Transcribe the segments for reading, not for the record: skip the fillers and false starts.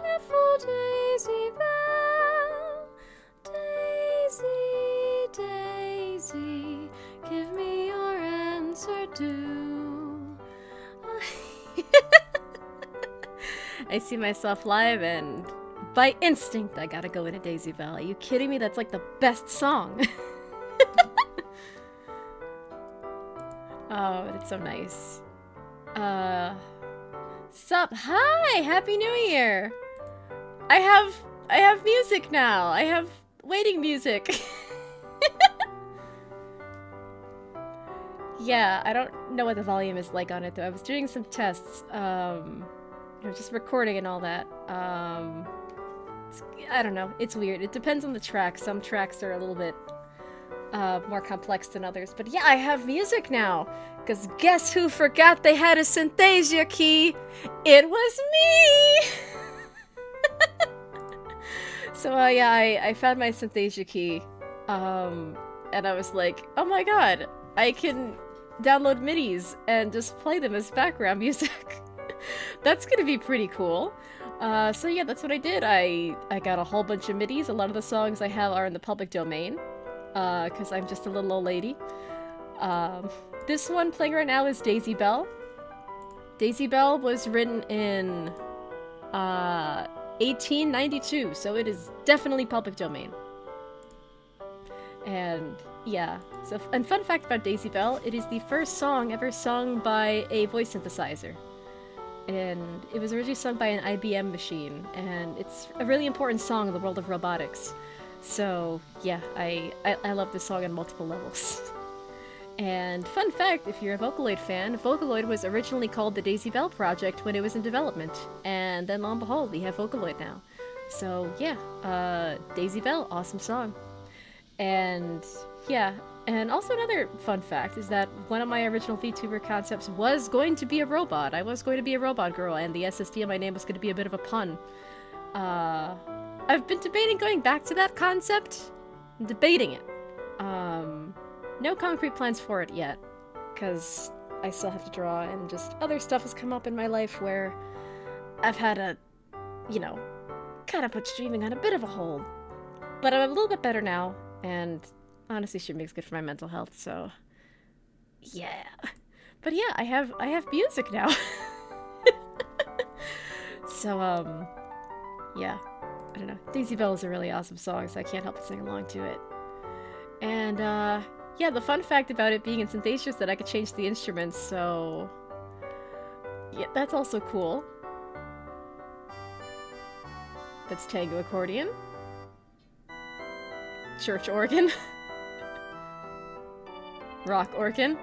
beautiful Daisy Bell. Daisy, Daisy, give me your answer due. I see myself live, and by instinct, I gotta go into Daisy Bell. Are you kidding me? That's like the best song. Oh, it's so nice. Sup? Hi! Happy New Year! I have music now. I have waiting music. Yeah, I don't know what the volume is like on it though. I was doing some tests. Just recording and all that. I don't know. It's weird. It depends on the track. Some tracks are a little bit more complex than others. But yeah, I have music now. Because guess who forgot they had a Synthesia key? It was me! So yeah, I found my Synthesia key. And I was like, oh my god, I can download MIDIs and just play them as background music. That's gonna be pretty cool. So yeah, that's what I did. I got a whole bunch of MIDIs. A lot of the songs I have are in the public domain. Because I'm just a little old lady. This one playing right now is Daisy Bell. Daisy Bell was written in 1892, so it is definitely public domain. And yeah, so and fun fact about Daisy Bell, it is the first song ever sung by a voice synthesizer. And it was originally sung by an IBM machine, and it's a really important song in the world of robotics. So yeah, I love this song on multiple levels. And fun fact, if you're a Vocaloid fan, Vocaloid was originally called the Daisy Bell Project when it was in development. And then lo and behold, we have Vocaloid now. So yeah, Daisy Bell, awesome song. And yeah, and also another fun fact is that one of my original VTuber concepts was going to be a robot. I was going to be a robot girl, and the SSD of my name was going to be a bit of a pun. I've been debating going back to that concept. I'm debating it. No concrete plans for it yet, because I still have to draw, and just other stuff has come up in my life where I've had to, kind of put streaming on a bit of a hold. But I'm a little bit better now, and honestly, streaming's good for my mental health, so yeah. But yeah, I have music now. So, yeah. I don't know. Daisy Bell is a really awesome song, so I can't help but sing along to it. And, yeah, the fun fact about it being in Synthesia is that I could change the instruments, so yeah, that's also cool. That's tango accordion. Church organ. Rock organ.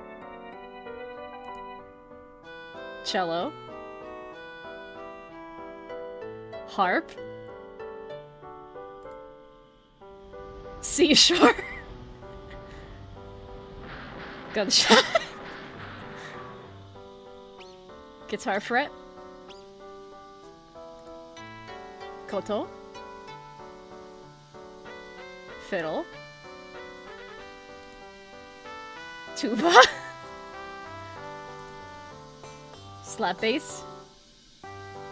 Cello. Harp. Seashore. Gunshot. Guitar fret. Koto. Fiddle. Tuba. Slap bass.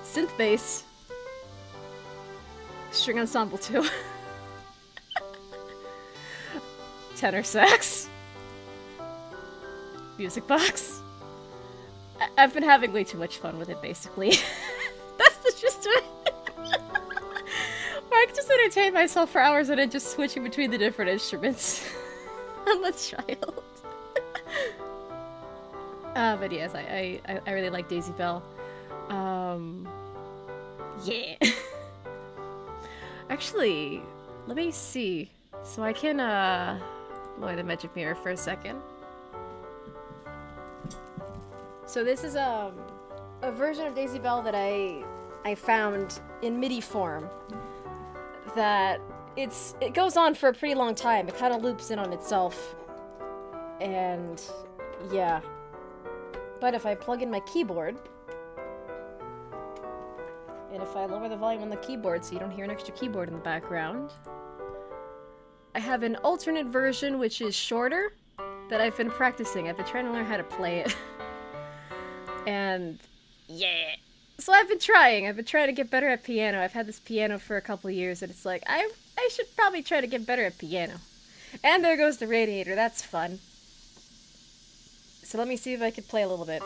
Synth bass. String ensemble 2. Tenor sax. Music box. I've been having way too much fun with it, basically. That's the gist of it. Or I can just entertain myself for hours and then just switching between the different instruments. I'm a child. But yes, I really like Daisy Bell. Yeah. Actually, let me see. So I can, lower the magic mirror for a second. So this is a version of Daisy Bell that I found in MIDI form. That it goes on for a pretty long time. It kind of loops in on itself. And yeah. But if I plug in my keyboard, and if I lower the volume on the keyboard so you don't hear an extra keyboard in the background, I have an alternate version which is shorter that I've been practicing. I've been trying to learn how to play it. And yeah, So I've been trying. I've been trying to get better at piano. I've had this piano for a couple of years, and it's like I should probably try to get better at piano. And there goes the radiator. That's fun. So let me see if I can play a little bit.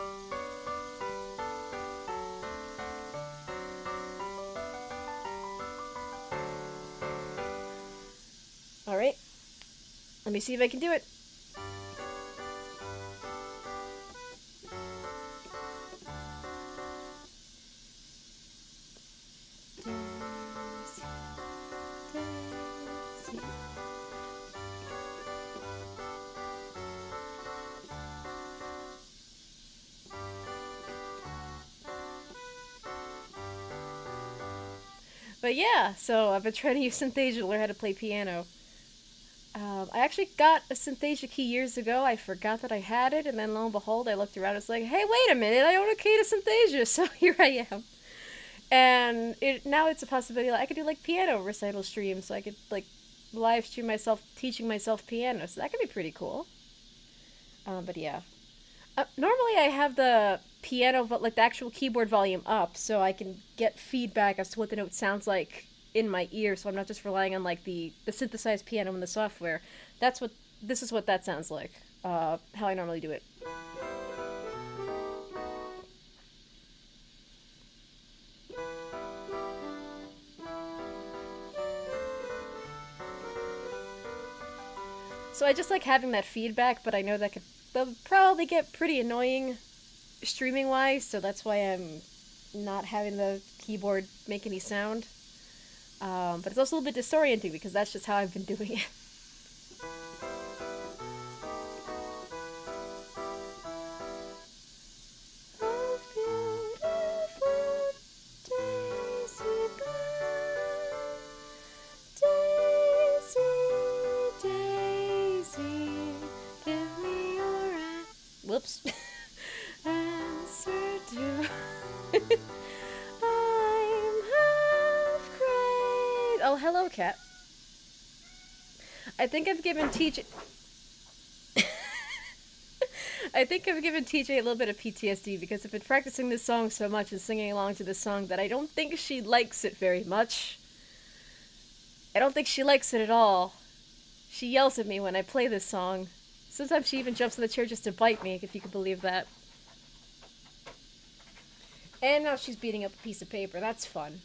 All right. Let me see if I can do it. But yeah, so I've been trying to use Synthesia to learn how to play piano. I actually got a Synthesia key years ago. I forgot that I had it, and then lo and behold, I looked around. It's like, hey, wait a minute, I own a key to Synthesia, so here I am. And now it's a possibility. Like, I could do like piano recital streams, so I could like live stream myself teaching myself piano. So that could be pretty cool. But yeah, normally I have the piano, but like the actual keyboard volume up, so I can get feedback as to what the note sounds like in my ear. So I'm not just relying on like the synthesized piano in the software. That's what this is what that sounds like. How I normally do it. So I just like having that feedback, but I know that that'll probably get pretty annoying streaming wise, so that's why I'm not having the keyboard make any sound. But it's also a little bit disorienting because that's just how I've been doing it. Whoops. Answer to. I'm half crazy. Oh, hello, cat. I think I've given TJ. I think I've given TJ a little bit of PTSD because I've been practicing this song so much and singing along to this song that I don't think she likes it very much. I don't think she likes it at all. She yells at me when I play this song. Sometimes she even jumps in the chair just to bite me, if you can believe that. And now she's beating up a piece of paper. That's fun.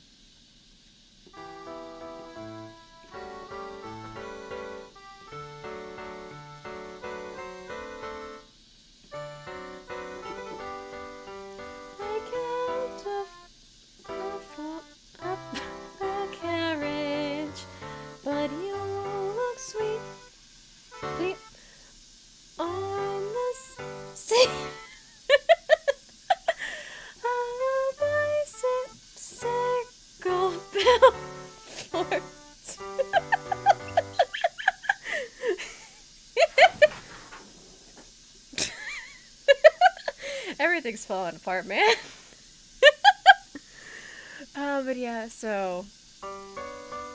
I can't afford a carriage, but you look sweet. On the sea. A bicycle billboard. Everything's falling apart, man. But yeah, so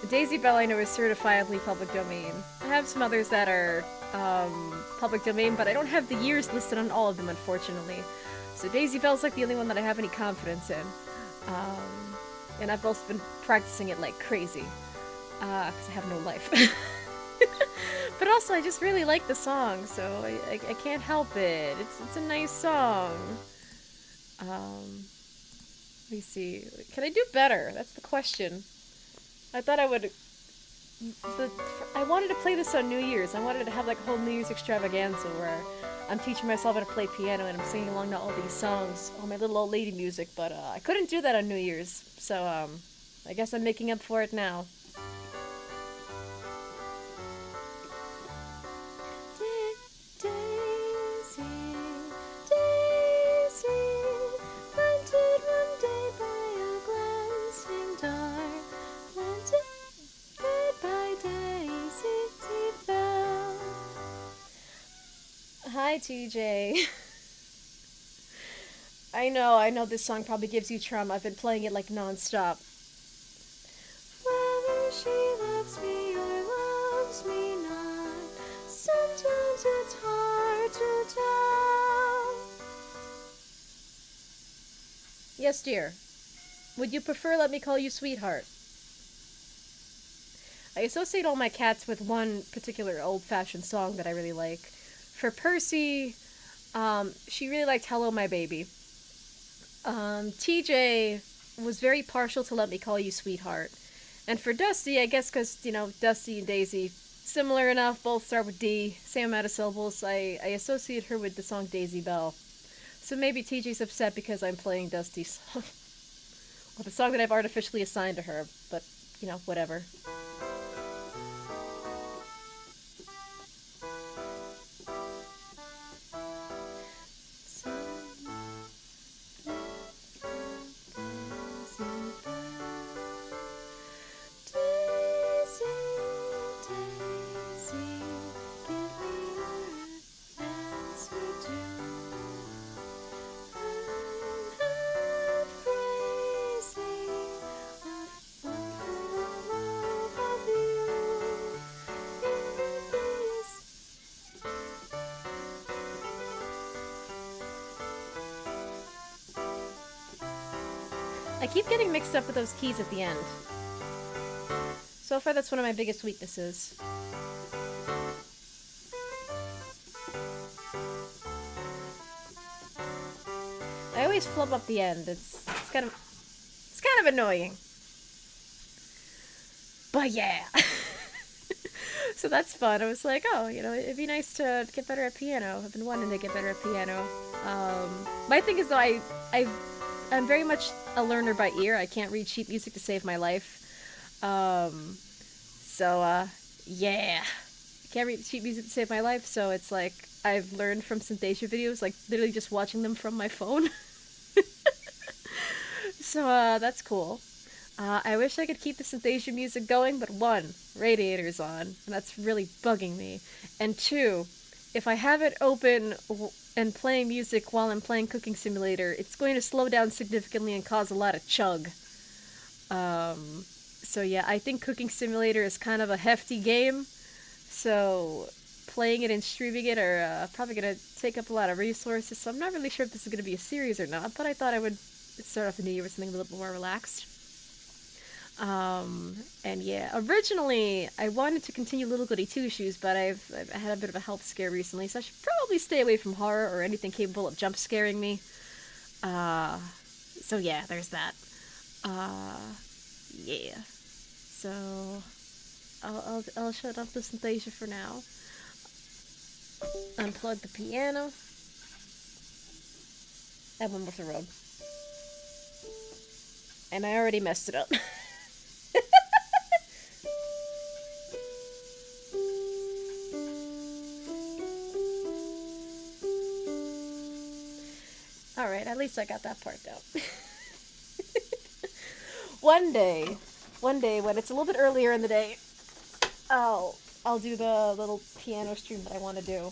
Daisy Bell I know is certifiably public domain. I have some others that are public domain, but I don't have the years listed on all of them, unfortunately. So Daisy Bell's like the only one that I have any confidence in. And I've also been practicing it like crazy, because I have no life. But also, I just really like the song, so I can't help it. It's a nice song. Let me see. Can I do better? That's the question. I thought I would. I wanted to play this on New Year's. I wanted to have like a whole New Year's extravaganza where I'm teaching myself how to play piano and I'm singing along to all these songs, all my little old lady music. But I couldn't do that on New Year's, so I guess I'm making up for it now. Hi, TJ. I know this song probably gives you trauma. I've been playing it like non-stop. Whether she loves me or loves me not, sometimes it's hard to tell. Yes, dear. Would you prefer Let Me Call You Sweetheart? I associate all my cats with one particular old-fashioned song that I really like. For Percy, she really liked Hello My Baby. TJ was very partial to Let Me Call You Sweetheart. And for Dusty, I guess because, Dusty and Daisy, similar enough, both start with D, same amount of syllables, I associate her with the song Daisy Bell. So maybe TJ's upset because I'm playing Dusty's song. Well, the song that I've artificially assigned to her, but, whatever. I keep getting mixed up with those keys at the end. So far, that's one of my biggest weaknesses. I always flub up the end. It's kind of annoying. But yeah. So that's fun. I was like, oh, it'd be nice to get better at piano. I've been wanting to get better at piano. My thing is though, I'm very much a learner by ear. I can't read sheet music to save my life. Yeah. I can't read sheet music to save my life, so it's like I've learned from Synthesia videos, like literally just watching them from my phone. So, that's cool. I wish I could keep the Synthesia music going, but one, Radiator's on, and that's really bugging me. And two, if I have it open and playing music while I'm playing Cooking Simulator, it's going to slow down significantly and cause a lot of chug. So yeah, I think Cooking Simulator is kind of a hefty game, so playing it and streaming it are probably going to take up a lot of resources, so I'm not really sure if this is going to be a series or not, but I thought I would start off the new year with something a little bit more relaxed. And yeah, originally I wanted to continue Little Goody Two Shoes, but I've had a bit of a health scare recently, so I should probably stay away from horror or anything capable of jump scaring me. So yeah, there's that. Yeah. So I'll shut off the Synthesia for now. Unplug the piano. And one more the road. And I already messed it up. Alright, at least I got that part down. One day when it's a little bit earlier in the day, I'll do the little piano stream that I want to do.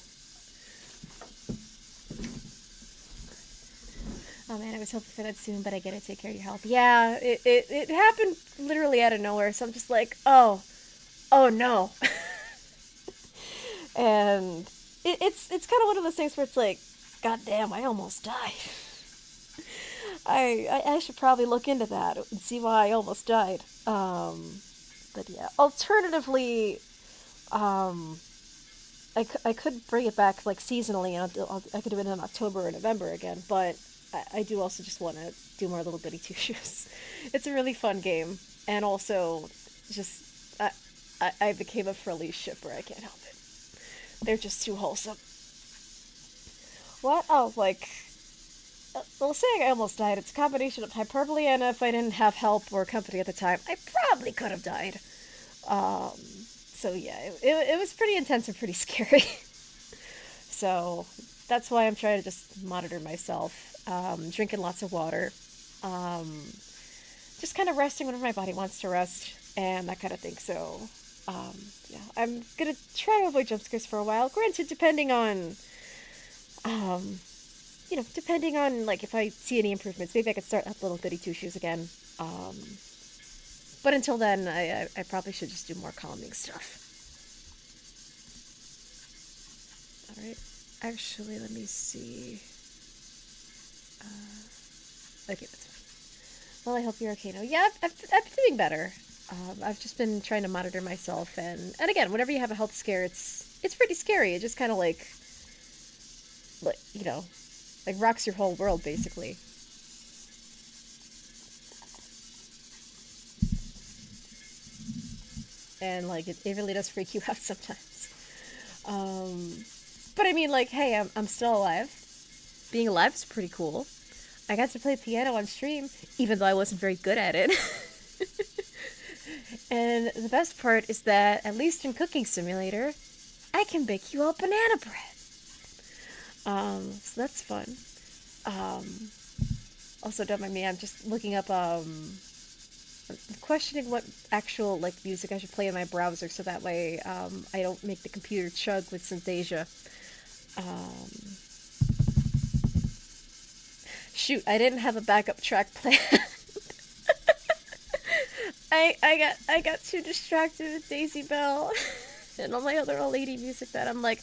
Oh man, I was hoping for that soon, but I gotta take care of your health. Yeah, it happened literally out of nowhere, so I'm just like, oh no. And it's kind of one of those things where it's like, god damn, I almost died. I should probably look into that and see why I almost died. But yeah, alternatively, I could bring it back like seasonally, and I could do it in October or November again, but I do also just want to do more Little Goody Two Shoes. It's a really fun game, and also just I became a frilly shipper. I can't help it. They're just too wholesome. What? Oh, like, well, saying I almost died, it's a combination of hyperbole, and if I didn't have help or company at the time, I probably could have died. So yeah, it was pretty intense and pretty scary. So that's why I'm trying to just monitor myself, drinking lots of water, just kind of resting whenever my body wants to rest, and that kind of thing. So, yeah, I'm gonna try to avoid jump scares for a while. Granted, depending on like if I see any improvements, maybe I could start up Little Goody Two Shoes again. But until then, I probably should just do more calming stuff. Alright, actually, let me see. Okay, that's fine. Well, I hope you're okay now. Yeah, I've been doing better. I've just been trying to monitor myself, and again, whenever you have a health scare, it's pretty scary. It just kind of like like rocks your whole world basically. And like it really does freak you out sometimes. Um, but I mean, like, hey, I'm still alive. Being alive is pretty cool. I got to play piano on stream, even though I wasn't very good at it. And the best part is that, at least in Cooking Simulator, I can bake you all banana bread. So that's fun. Um, Also, don't mind me, I'm just looking up, I'm questioning what actual, like, music I should play in my browser so that way, I don't make the computer chug with Synthesia. Um, Shoot, I didn't have a backup track planned. I got too distracted with Daisy Bell and all my other old lady music that I'm like,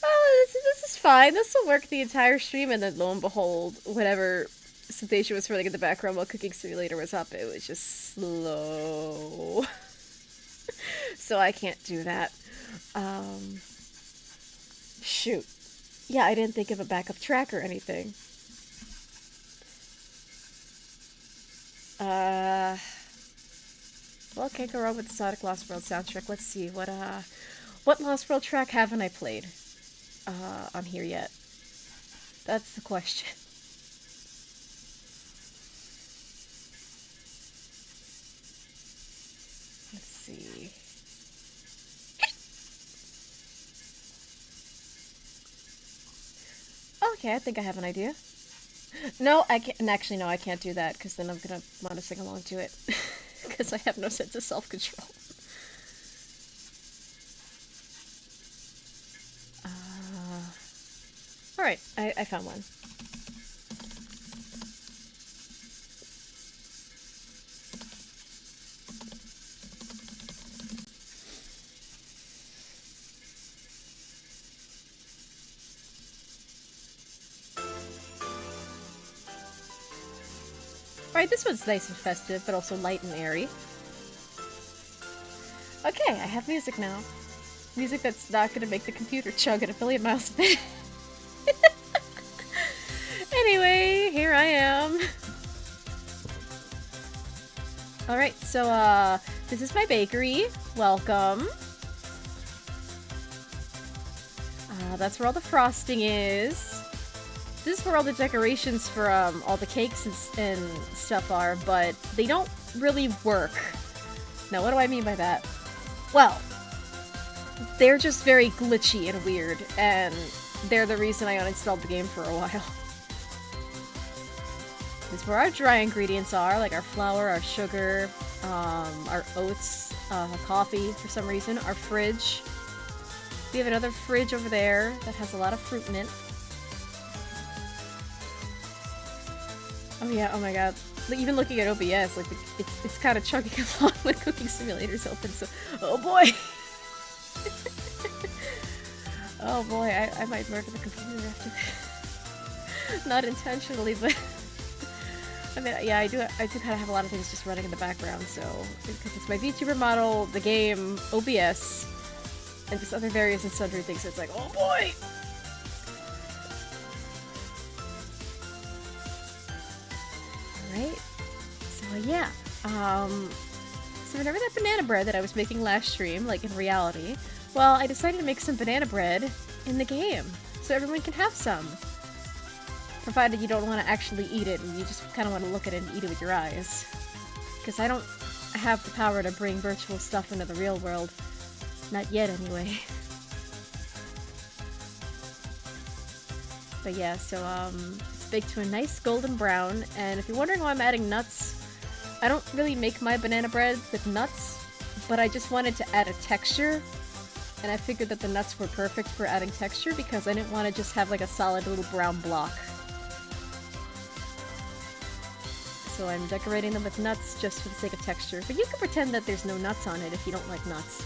oh, this is fine. This will work the entire stream. And then lo and behold, whatever Synthesia was running in the background while Cooking Simulator was up, it was just slow. So I can't do that. Um, Shoot. Yeah, I didn't think of a backup track or anything. Well, can't go wrong with the Sonic Lost World soundtrack. Let's see, what Lost World track haven't I played, on here yet? That's the question. Let's see. Okay, I think I have an idea. No, I can't. And actually, no, I can't do that because then I'm gonna want to sing along to it because I have no sense of self-control. All right, I found one. Alright, this one's nice and festive, but also light and airy. Okay, I have music now. Music that's not gonna make the computer chug at a billion miles a minute. Anyway, here I am. Alright, so, this is my bakery. Welcome. That's where all the frosting is. This is where all the decorations for all the cakes and stuff are, but they don't really work. Now, what do I mean by that? Well, they're just very glitchy and weird, and they're the reason I uninstalled the game for a while. This is where our dry ingredients are, like our flour, our sugar, our oats, coffee for some reason, our fridge. We have another fridge over there that has a lot of fruit in it. Oh yeah, oh my god. Even looking at OBS, like, it's kind of chugging along when Cooking Simulator's open, so... Oh boy! Oh boy, I might murder the computer after that. Not intentionally, but... I mean, yeah, I do kind of have a lot of things just running in the background, so... Because it's my VTuber model, the game, OBS, and just other various and sundry things, so it's like, oh boy! Alright, so yeah, so remember that banana bread that I was making last stream, like in reality? Well, I decided to make some banana bread in the game, so everyone can have some. Provided you don't want to actually eat it, and you just kind of want to look at it and eat it with your eyes. Because I don't have the power to bring virtual stuff into the real world. Not yet, anyway. But yeah, so, it's baked to a nice golden brown, and if you're wondering why I'm adding nuts, I don't really make my banana bread with nuts, but I just wanted to add a texture, and I figured that the nuts were perfect for adding texture because I didn't want to just have like a solid little brown block. So I'm decorating them with nuts just for the sake of texture, but you can pretend that there's no nuts on it if you don't like nuts.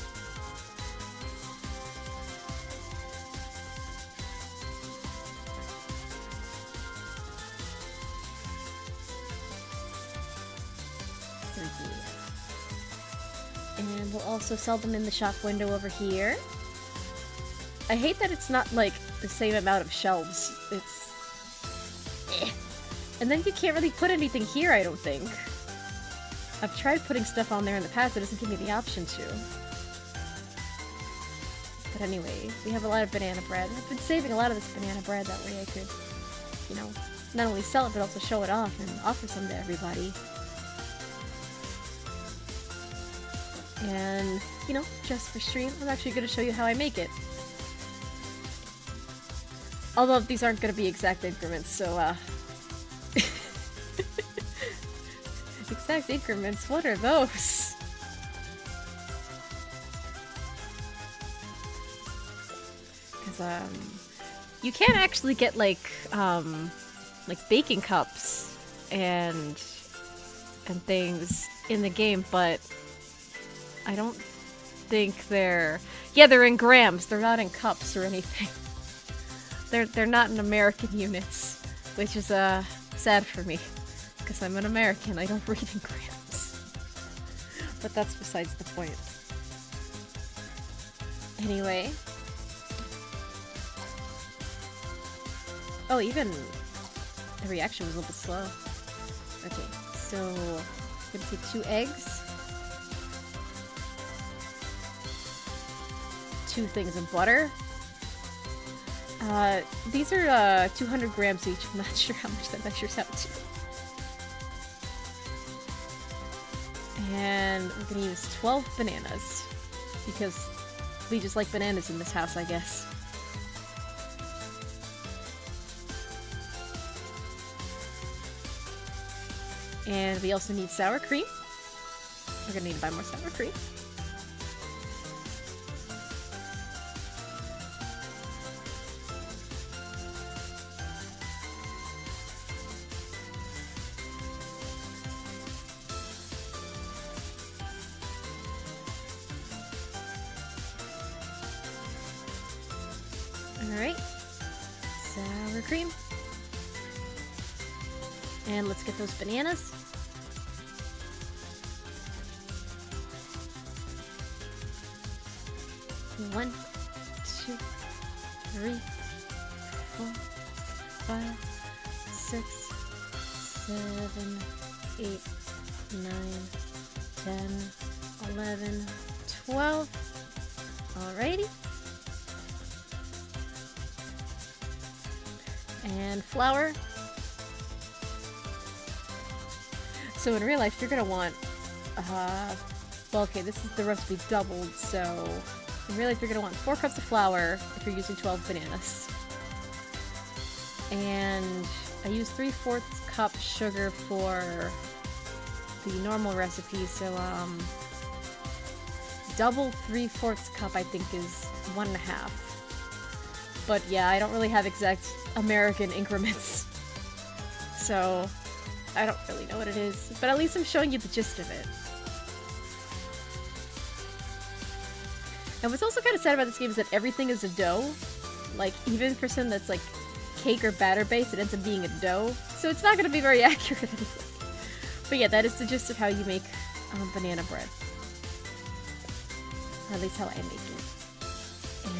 here. And we'll also sell them in the shop window over here. I hate that it's not, like, the same amount of shelves. It's... eh. And then you can't really put anything here, I don't think. I've tried putting stuff on there in the past, it doesn't give me the option to. But anyway, we have a lot of banana bread. I've been saving a lot of this banana bread, that way I could, you know, not only sell it, but also show it off and offer some to everybody. And, you know, just for stream, I'm actually going to show you how I make it. Although these aren't going to be exact increments, so, exact increments? What are those? Because, you can actually get, like baking cups and things in the game, but I don't think they're... Yeah, they're in grams. They're not in cups or anything. They're not in American units, which is, sad for me. Because I'm an American, I don't read in grams. But that's besides the point. Anyway. Oh, even the reaction was a little bit slow. Okay, so I'm gonna take 2 eggs. 2 things of butter. These are 200 grams each. I'm not sure how much that measures out to. And we're gonna use 12 bananas. Because we just like bananas in this house, I guess. And we also need sour cream. We're gonna need to buy more sour cream. Alright. Sour cream. And let's get those bananas. One, 2, 3, 4, 5, 6, 7, 8, 9, 10, 11, 12. Alrighty. And flour. So in real life, you're gonna want, well, okay, this is the recipe doubled, so in real life, you're gonna want 4 cups of flour if you're using 12 bananas. And I use 3/4 cup sugar for the normal recipe, so, double 3/4 cup, I think, is 1.5. But yeah, I don't really have exact American increments. So, I don't really know what it is. But at least I'm showing you the gist of it. And what's also kind of sad about this game is that everything is a dough. Like, even for something that's like cake or batter based, it ends up being a dough. So it's not going to be very accurate anyway. But yeah, that is the gist of how you make banana bread. Or at least how I make it.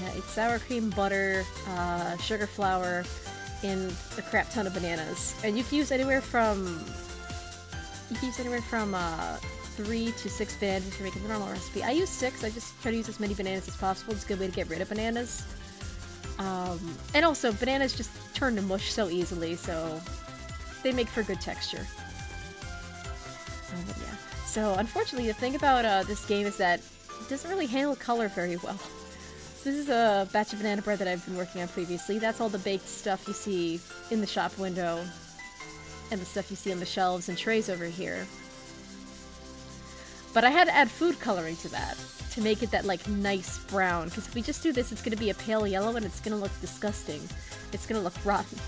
Yeah, it's sour cream, butter, sugar, flour, and a crap ton of bananas. And you can use anywhere from 3 to 6 bananas if you're making the normal recipe. I use 6. I just try to use as many bananas as possible. It's a good way to get rid of bananas. And also, bananas just turn to mush so easily, so they make for good texture. But yeah. So, unfortunately, the thing about this game is that it doesn't really handle color very well. This is a batch of banana bread that I've been working on previously. That's all the baked stuff you see in the shop window, and the stuff you see on the shelves and trays over here. But I had to add food coloring to that, to make it that, like, nice brown. Because if we just do this, it's going to be a pale yellow, and it's going to look disgusting. It's going to look rotten.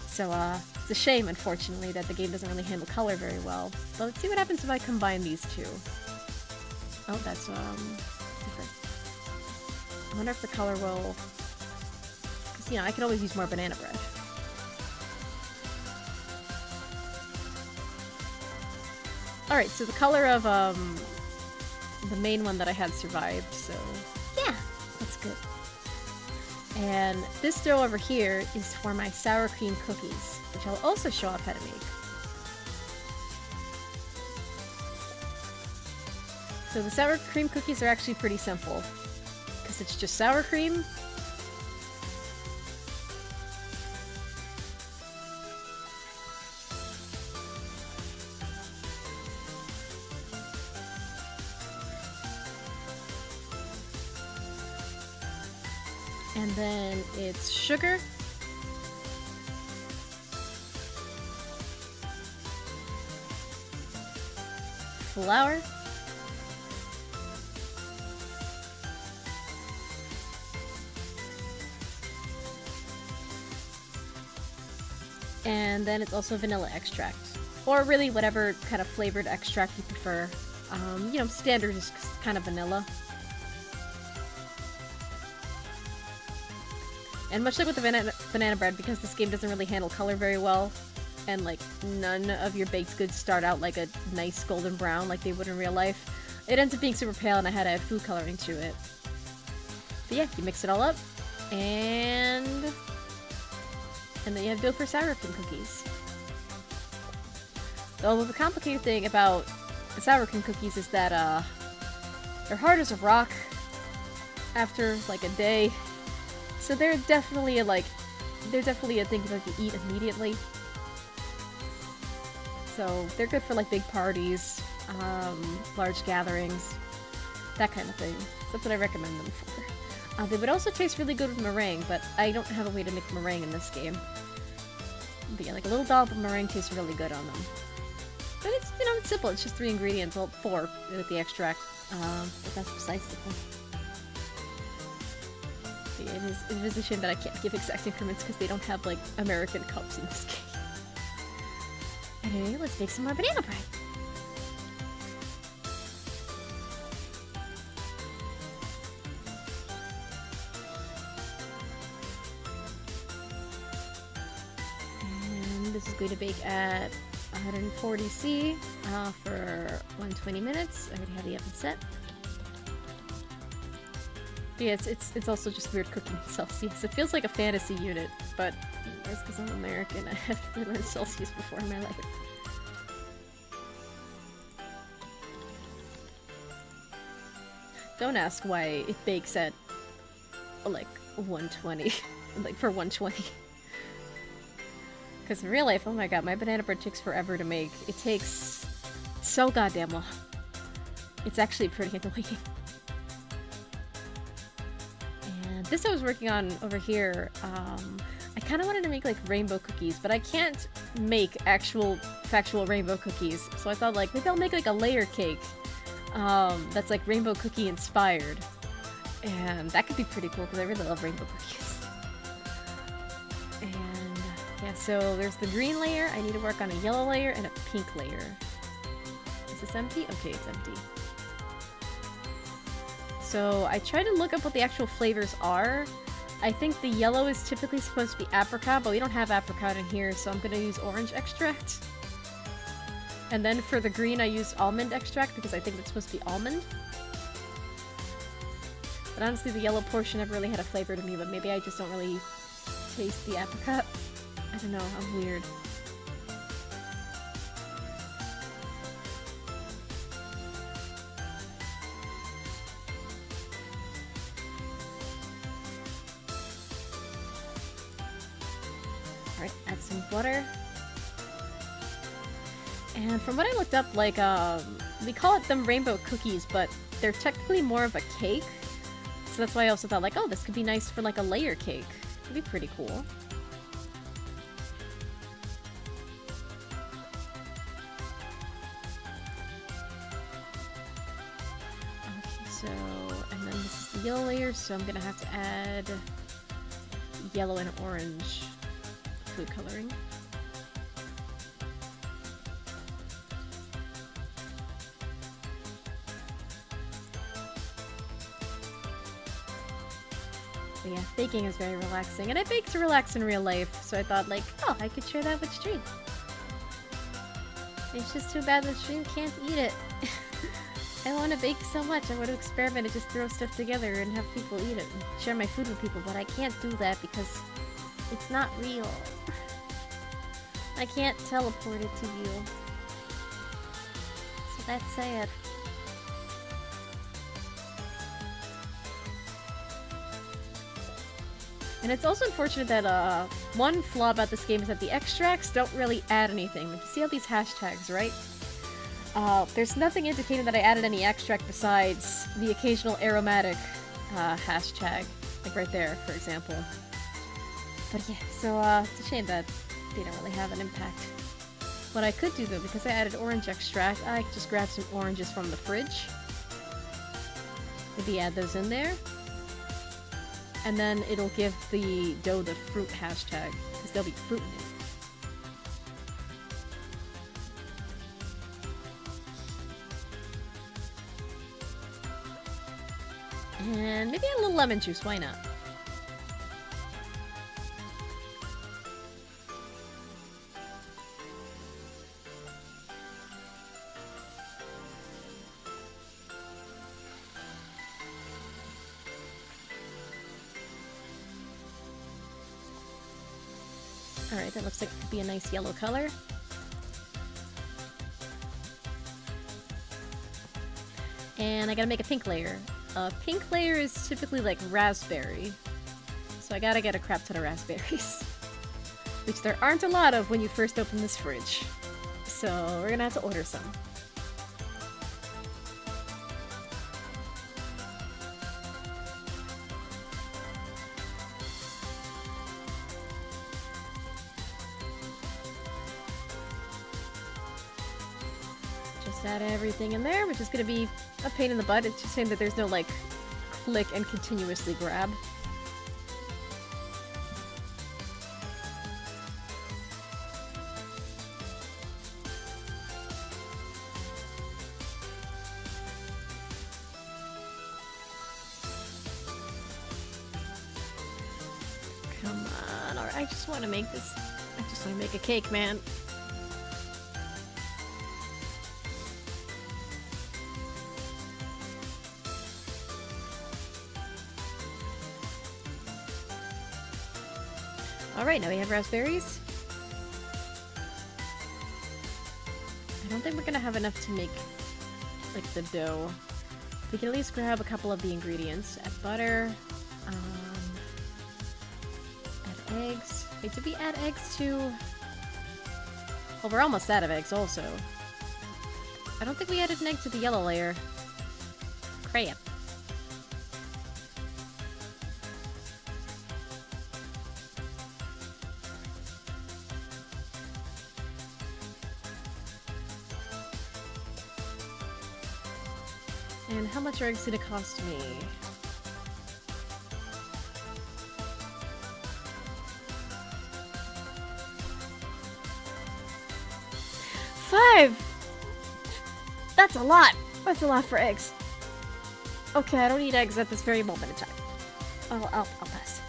So, it's a shame, unfortunately, that the game doesn't really handle color very well. But let's see what happens if I combine these two. Oh, that's, different. I wonder if the color will... Because, you know, I could always use more banana bread. Alright, so the color of the main one that I had survived, so yeah, that's good. And this dough over here is for my sour cream cookies, which I'll also show off how to make. So the sour cream cookies are actually pretty simple, because it's just sour cream, and then it's sugar, flour, and then it's also vanilla extract, or really whatever kind of flavored extract you prefer. You know, standard is kind of vanilla. And much like with the banana bread, because this game doesn't really handle color very well, and like none of your baked goods start out like a nice golden brown like they would in real life, it ends up being super pale and I had to add food coloring to it. But yeah, you mix it all up, and then you have dough for sour cream cookies. Though the complicated thing about the sour cream cookies is that they're hard as a rock after like a day. So they're definitely a thing that you eat immediately. So they're good for like big parties, large gatherings, that kind of thing. So that's what I recommend them for. They would also taste really good with meringue, but I don't have a way to make meringue in this game. But yeah, like a little dollop of meringue tastes really good on them. But it's, you know, it's simple. It's just 3 ingredients, well, 4 with the extract. But that's besides the point. Yeah, it is a shame that I can't give exact increments because they don't have like American cups in this game. Anyway, let's make some more banana bread. And this is going to bake at 140°C for 120 minutes. I already have the oven set. Yeah, it's also just weird cooking in Celsius. It feels like a fantasy unit, but that's because I'm American. I have to learn Celsius before in my life. Don't ask why it bakes at like 120, like for 120. Because in real life, oh my god, my banana bread takes forever to make. It takes so goddamn long. It's actually pretty annoying. This I was working on over here, I kind of wanted to make like rainbow cookies, but I can't make factual rainbow cookies, so I thought like maybe I'll make like a layer cake that's like rainbow cookie inspired, and that could be pretty cool because I really love rainbow cookies. And yeah, so there's the green layer, I need to work on a yellow layer and a pink layer. Is this empty? Okay, it's empty. So I tried to look up what the actual flavors are. I think the yellow is typically supposed to be apricot, but we don't have apricot in here, so I'm gonna use orange extract. And then for the green I used almond extract because I think it's supposed to be almond. But honestly the yellow portion never really had a flavor to me, but maybe I just don't really taste the apricot. I don't know, I'm weird. Alright, add some butter. And from what I looked up, like, we call them rainbow cookies, but they're technically more of a cake. So that's why I also thought, like, oh, this could be nice for, like, a layer cake. It'd be pretty cool. Okay, so, and then this is the yellow layer, so I'm gonna have to add yellow and orange food coloring. But yeah, baking is very relaxing, and I bake to relax in real life, so I thought like, oh, I could share that with stream. It's just too bad the stream can't eat it. I want to bake so much. I want to experiment and just throw stuff together and have people eat it and share my food with people, but I can't do that because it's not real. I can't teleport it to you. So that's sad. And it's also unfortunate that one flaw about this game is that the extracts don't really add anything. Like, you see all these hashtags, right? There's nothing indicating that I added any extract besides the occasional aromatic hashtag. Like right there, for example. But yeah, so it's a shame that they don't really have an impact. What I could do though, because I added orange extract, I could just grab some oranges from the fridge. Maybe add those in there. And then it'll give the dough the fruit hashtag, because there'll be fruit in it. And maybe a little lemon juice, why not? Alright, that looks like it could be a nice yellow color. And I gotta make a pink layer. A pink layer is typically like raspberry. So I gotta get a crap ton of raspberries. Which there aren't a lot of when you first open this fridge. So we're gonna have to order some. Just add everything in there, which is gonna be a pain in the butt. It's just saying that there's no, like, click and continuously grab. Come on, alright, I just want to make this. I just want to make a cake, man. Alright, now we have raspberries. I don't think we're gonna have enough to make, like, the dough. We can at least grab a couple of the ingredients. Add butter, add eggs. Wait, did we add eggs to... Well, we're almost out of eggs also. I don't think we added an egg to the yellow layer. Crap. And how much are eggs gonna cost me? $5! That's a lot! That's a lot for eggs. Okay, I don't need eggs at this very moment in time. I'll pass.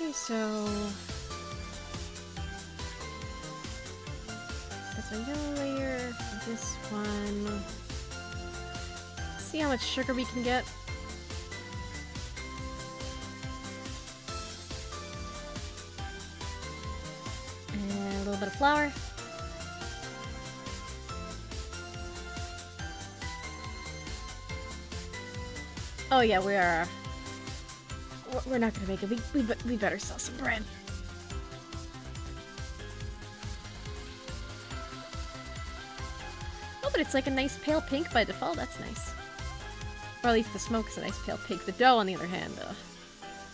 Okay, so... that's my yellow layer, this one... see how much sugar we can get. And a little bit of flour. Oh yeah, we are... we're not gonna make it. We better sell some bread. Oh, but it's like a nice pale pink by default. That's nice. Or at least the smoke is a nice pale pink. The dough, on the other hand,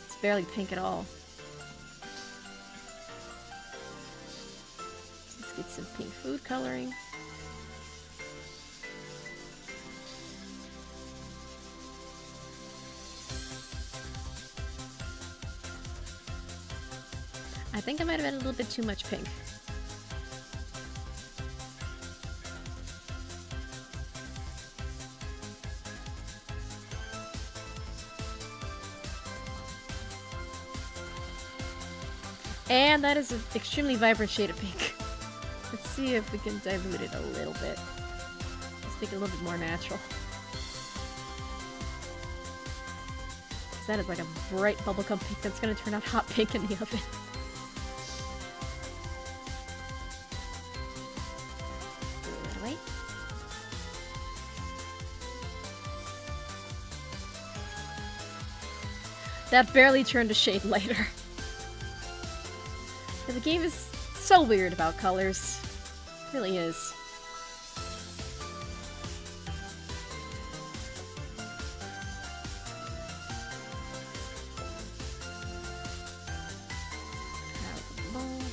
it's barely pink at all. Let's get some pink food coloring. I think I might have been a little bit too much pink. And that is an extremely vibrant shade of pink. Let's see if we can dilute it a little bit. Let's make it a little bit more natural. Because that is like a bright bubblegum pink that's going to turn out hot pink in the oven. Wait. That barely turned a shade lighter. The game is so weird about colors. It really is.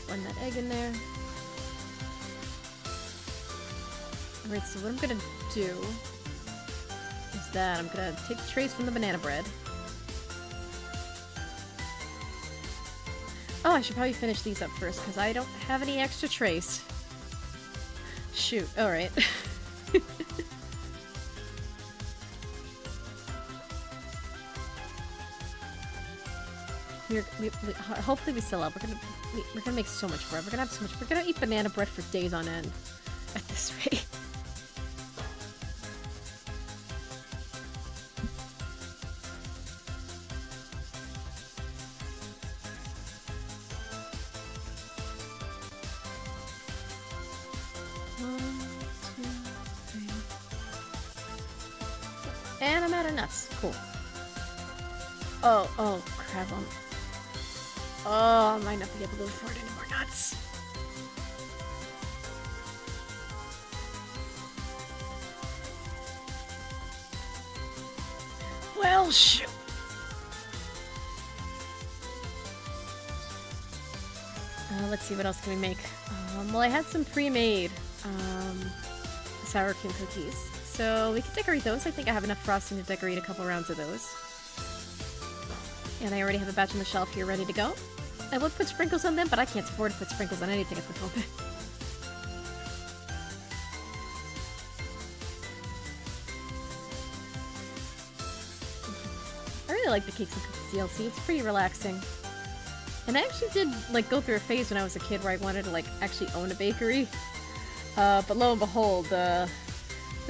Blend that egg in there. Alright, so what I'm gonna do is that I'm gonna take the trace from the banana bread. Oh, I should probably finish these up first, because I don't have any extra trace. Shoot, alright. Hopefully we still have. We're gonna make so much bread. We're gonna have so much. We're gonna eat banana bread for days on end at this rate. And I'm out of nuts. Cool. Oh, crap. Oh, I might not be able to afford any more nuts. Well, shoot. Let's see, what else can we make? Well, I had some pre-made sour cream cookies. So we can decorate those. I think I have enough frosting to decorate a couple rounds of those. And I already have a batch on the shelf here ready to go. I would put sprinkles on them, but I can't afford to put sprinkles on anything at the moment. I really like the Cakes and Cookies DLC. It's pretty relaxing. And I actually did like go through a phase when I was a kid where I wanted to like actually own a bakery. But lo and behold, the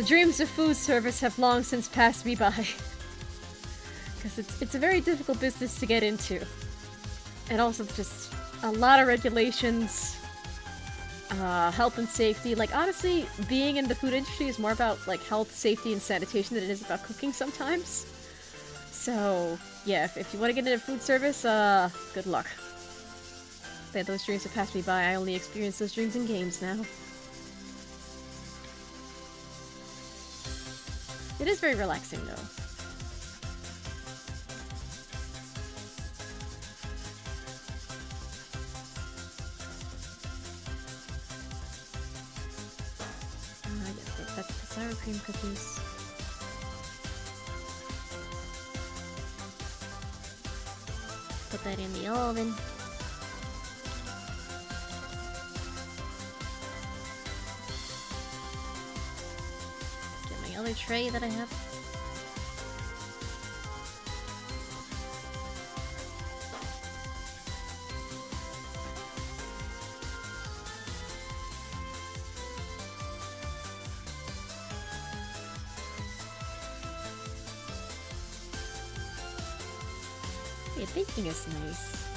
dreams of food service have long since passed me by. Because it's a very difficult business to get into. And also just a lot of regulations, health and safety. Like, honestly, being in the food industry is more about, like, health, safety, and sanitation than it is about cooking sometimes. So, yeah, if you want to get into food service, good luck. But those dreams have passed me by. I only experience those dreams in games now. It is very relaxing, though. That's the sour cream cookies. Put that in the oven. Get my other tray that I have. Yeah, baking is nice.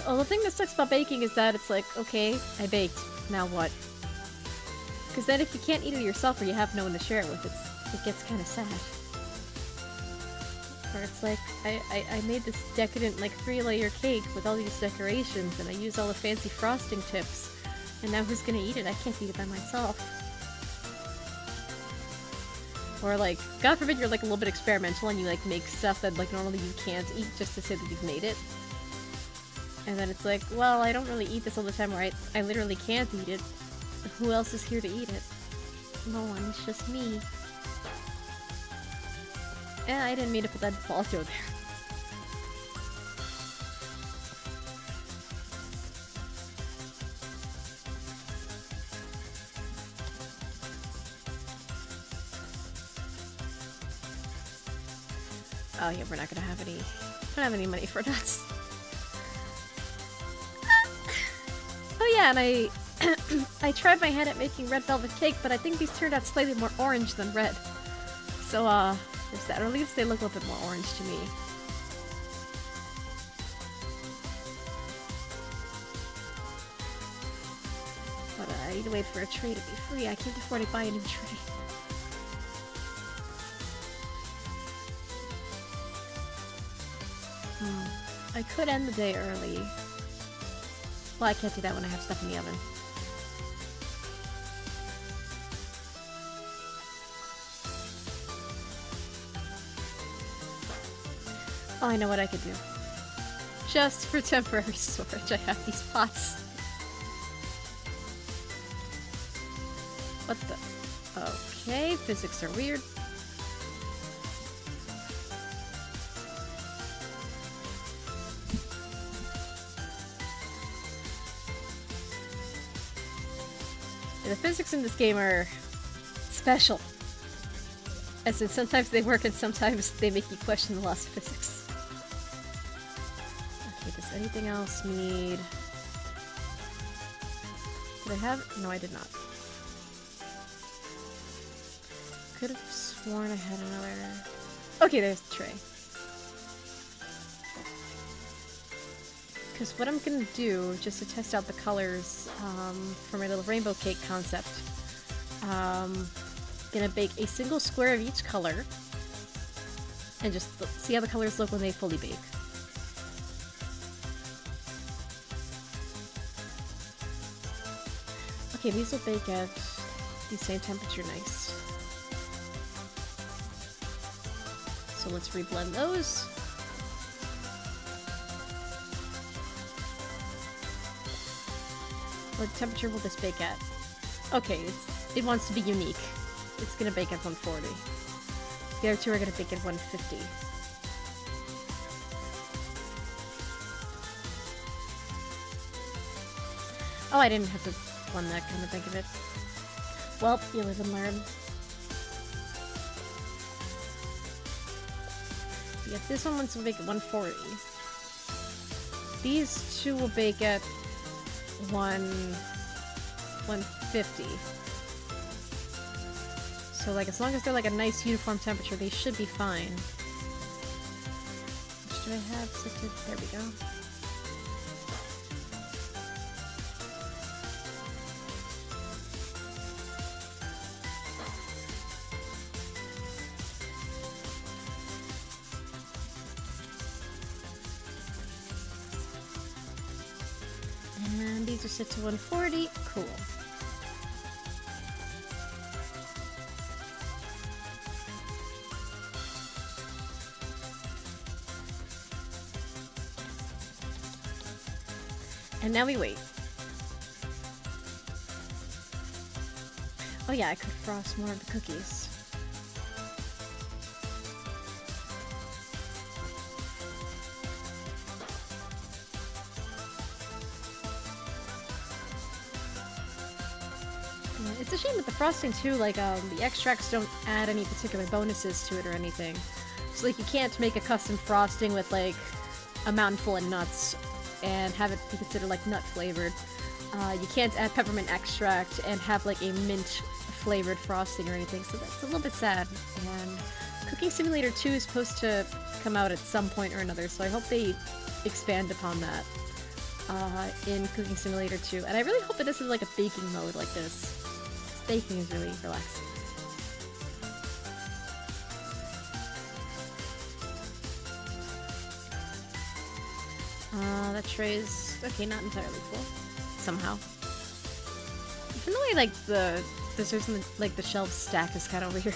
Oh, the thing that sucks about baking is that it's like, okay, I baked, now what? Because then if you can't eat it yourself or you have no one to share it with, it gets kind of sad. Or it's like, I made this decadent, like, 3-layer cake with all these decorations, and I used all the fancy frosting tips, and now who's gonna eat it? I can't eat it by myself. Or like, God forbid you're like a little bit experimental and you like make stuff that like normally you can't eat just to say that you've made it. And then it's like, well, I don't really eat this all the time, or I literally can't eat it. Who else is here to eat it? No one, it's just me. Eh, I didn't mean to put that Balto there. Oh yeah, we're not gonna have any. I don't have any money for nuts. Yeah, and I I tried my hand at making red velvet cake, but I think these turned out slightly more orange than red. So, there's that. Or at least they look a little bit more orange to me. But I need to wait for a tray to be free. I can't afford to buy a new tray. I could end the day early. Well, I can't do that when I have stuff in the oven. Oh, I know what I could do. Just for temporary storage, I have these pots. What the? Okay, physics are weird. The physics in this game are special. As in, sometimes they work and sometimes they make you question the laws of physics. Okay, does anything else need... Did I have... No, I did not. Could have sworn I had another... Okay, there's the tray. Because what I'm gonna do, just to test out the colors for my little rainbow cake concept, gonna bake a single square of each color and just see how the colors look when they fully bake. Okay, these will bake at the same temperature, nice. So let's reblend those. What temperature will this bake at? Okay, it wants to be unique. It's gonna bake at 140. The other two are gonna bake at 150. Oh, I didn't have to blend that, come to think of it. Well, you live and learn. Yeah, this one wants to bake at 140. These two will bake at 150. So, like, as long as they're like a nice uniform temperature, they should be fine. Which do I have set to? There we go. And these are set to 140. Cool. And now we wait. Oh yeah, I could frost more of the cookies. It's a shame with the frosting too, like, the extracts don't add any particular bonuses to it or anything. So, like, you can't make a custom frosting with, like, a mountain full of nuts and have it be considered, like, nut flavored. You can't add peppermint extract and have, like, a mint flavored frosting or anything, so that's a little bit sad. And Cooking Simulator 2 is supposed to come out at some point or another, so I hope they expand upon that in Cooking Simulator 2. And I really hope it isn't, like, a baking mode like this. Baking is really relaxing. That tray is okay, not entirely full. Somehow. Even the way, like, the desserts and the shelf stack is kind of weird.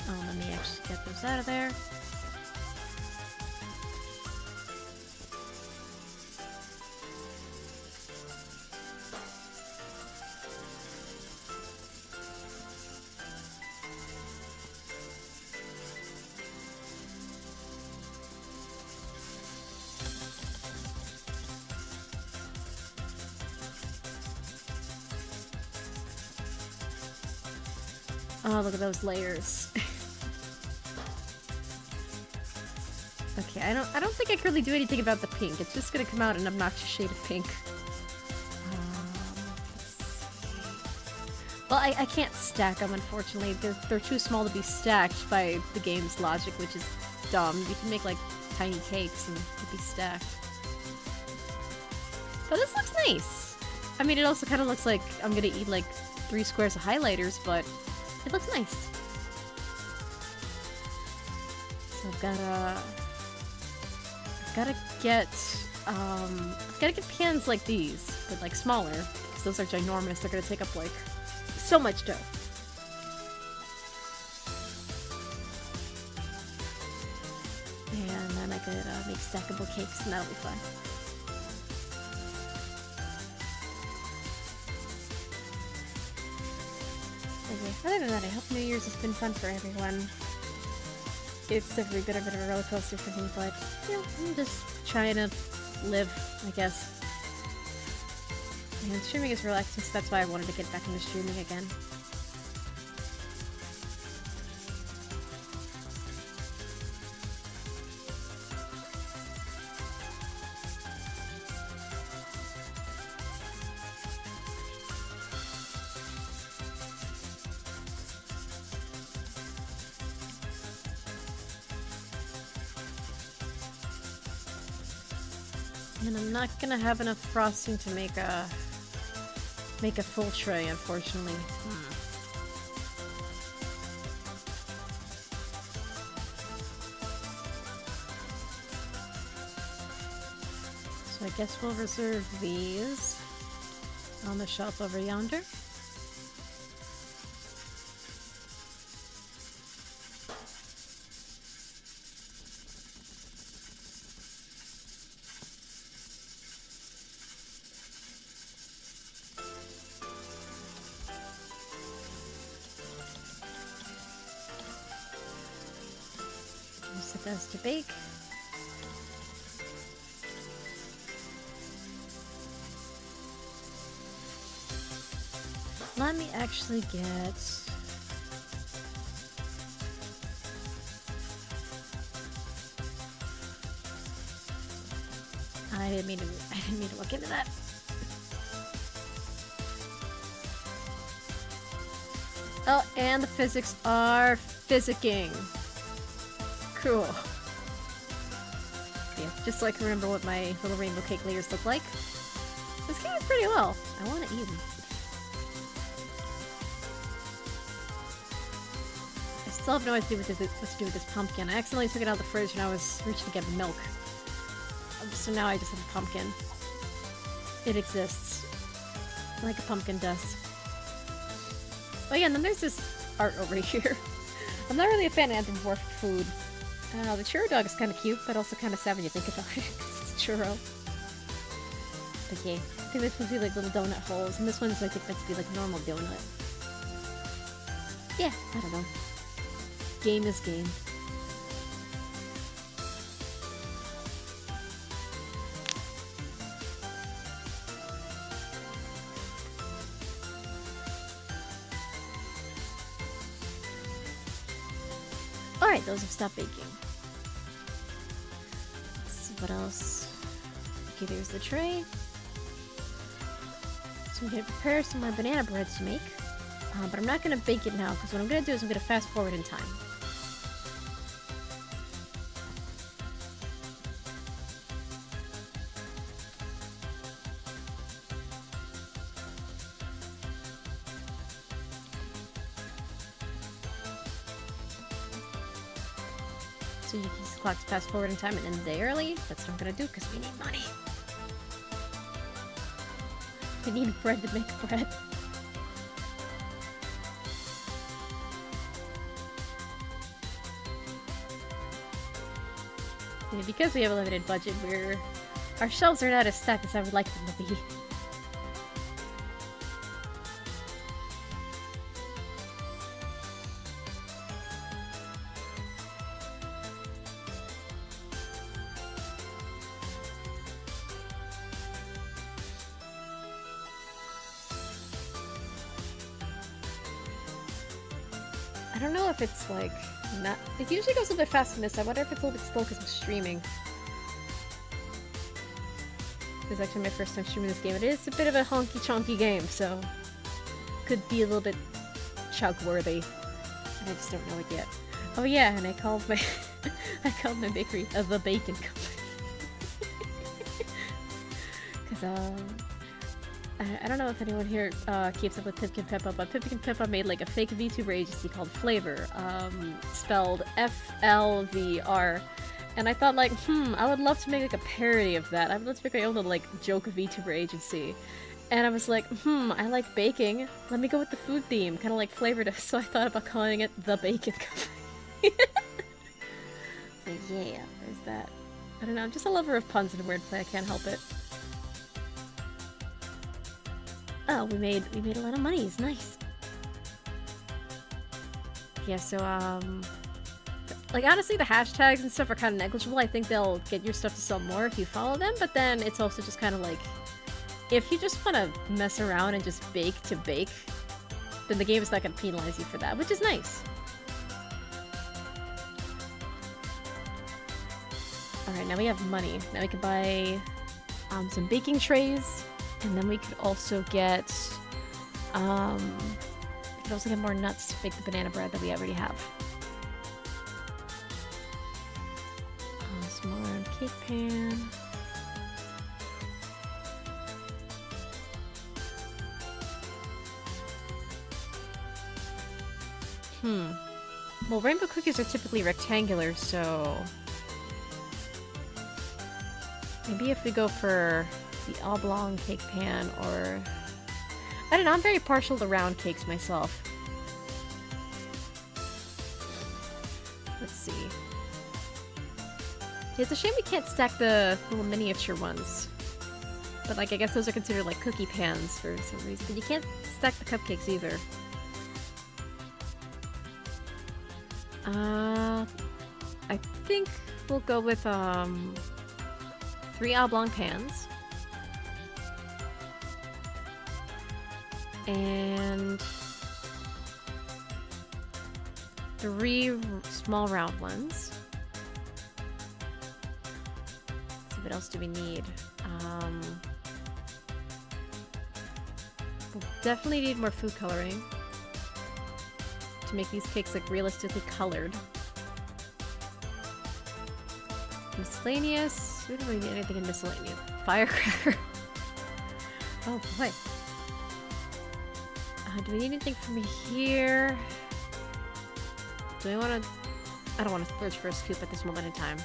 Let me actually get those out of there. Oh, look at those layers. Okay, I don't think I can really do anything about the pink. It's just gonna come out an obnoxious shade of pink. Let's see. Well, I can't stack them, unfortunately. They're too small to be stacked by the game's logic, which is dumb. You can make, like, tiny cakes and it'd be stacked. But this looks nice! I mean, it also kind of looks like I'm gonna eat, like, 3 squares of highlighters, but it looks nice. So I've gotta get pans like these, but like smaller, because those are ginormous. They're gonna take up like so much dough. And then I could make stackable cakes, and that'll be fun. Okay, other than that, I hope New Year's has been fun for everyone. It's definitely been a bit of a roller coaster for me, but, you know, I'm just trying to live, I guess. And streaming is relaxing, so that's why I wanted to get back into streaming again. And I'm not gonna have enough frosting to make a full tray, unfortunately. So I guess we'll reserve these on the shelf over yonder. Goes to bake. Let me actually get I didn't mean to look into that. Oh, and the physics are physicking. Cool. Yeah, just so I can remember what my little rainbow cake layers look like. This came out pretty well. I want to eat them. I still have no idea what to do with this pumpkin. I accidentally took it out of the fridge when I was reaching to get milk. So now I just have a pumpkin. It exists. Like a pumpkin does. Oh yeah, and then there's this art over here. I'm not really a fan of anthropomorphic food. The churro dog is kind of cute, but also kind of sad when you think about it, because it's churro. But yeah, I think this one's be like little donut holes, and this one's like meant to be like normal donut. Yeah, I don't know. Game is game. Alright, those have stopped baking. Let's see what else. Okay, there's the tray. So I'm going to prepare some more banana breads to make. But I'm not going to bake it now, because what I'm going to do is I'm going to fast forward in time. So you can use the clock to fast forward in time and end the day early. That's what I'm gonna do because we need money. We need bread to make bread. Yeah, because we have a limited budget, our shelves are not as stacked as I would like them to be. I don't know if it's like not. It usually goes a little bit faster than this. I wonder if it's a little bit slow because I'm streaming. This is actually my first time streaming this game. It is a bit of a honky chonky game, so could be a little bit chug worthy. And I just don't know it yet. Oh yeah, and I called my I called my bakery the Bacon Company. Because I don't know if anyone here keeps up with Pipkin Peppa, but Pipkin Peppa made like a fake VTuber agency called Flavor, spelled FLVR. And I thought like, I would love to make like a parody of that. I would love to make my own little like joke VTuber agency. And I was like, I like baking. Let me go with the food theme, kind of like Flavored. So I thought about calling it the Bacon Company. So yeah, there's that. I don't know, I'm just a lover of puns and wordplay, I can't help it. Oh, we made a lot of money, it's nice. Yeah, so like honestly the hashtags and stuff are kind of negligible. I think they'll get your stuff to sell more if you follow them, but then it's also just kind of like, if you just want to mess around and just bake to bake, then the game is not going to penalize you for that, which is nice. Alright, now we have money. Now we can buy some baking trays, and then we could also get more nuts to make the banana bread that we already have. Some more cake pan. Well, rainbow cookies are typically rectangular, so maybe if we go for the oblong cake pan, or I don't know, I'm very partial to round cakes myself. Let's see. It's a shame we can't stack the little miniature ones. But like, I guess those are considered like cookie pans for some reason. But you can't stack the cupcakes either. I think we'll go with 3 oblong pans. And 3 small round ones. Let's see, what else do we need? We'll definitely need more food coloring to make these cakes like realistically colored. Miscellaneous. We don't really need anything in miscellaneous. Firecracker. Oh boy. Do we need anything from here? Do we want to... I don't want to search for a scoop at this moment in time.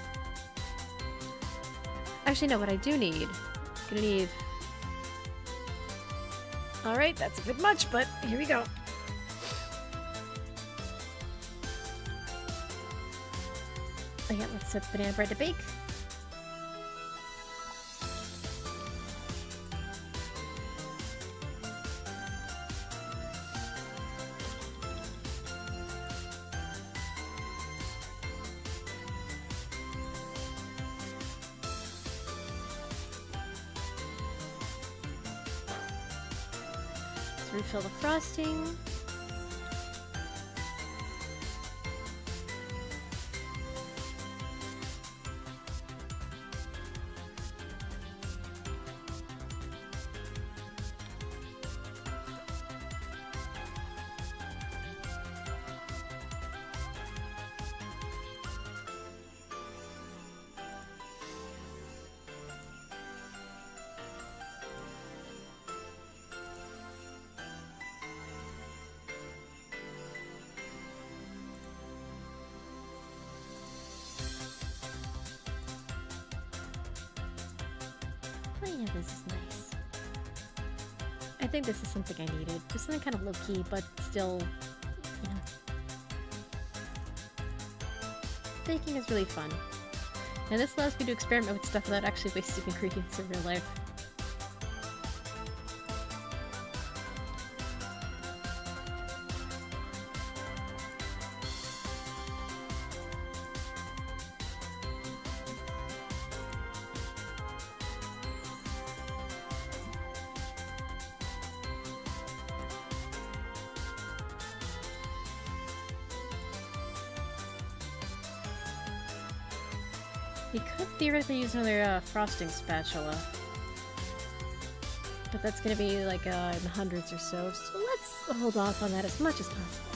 Actually, no, what I do need... I'm gonna need... Alright, that's a bit much, but here we go. Oh yeah, let's set the banana bread to bake. Refill the frosting. Oh yeah, this is nice. I think this is something I needed. Just something kind of low-key, but still, you know. Baking is really fun. And this allows me to experiment with stuff without actually wasting ingredients in real life. We could theoretically use another frosting spatula. But that's gonna be like in the hundreds or so let's hold off on that as much as possible.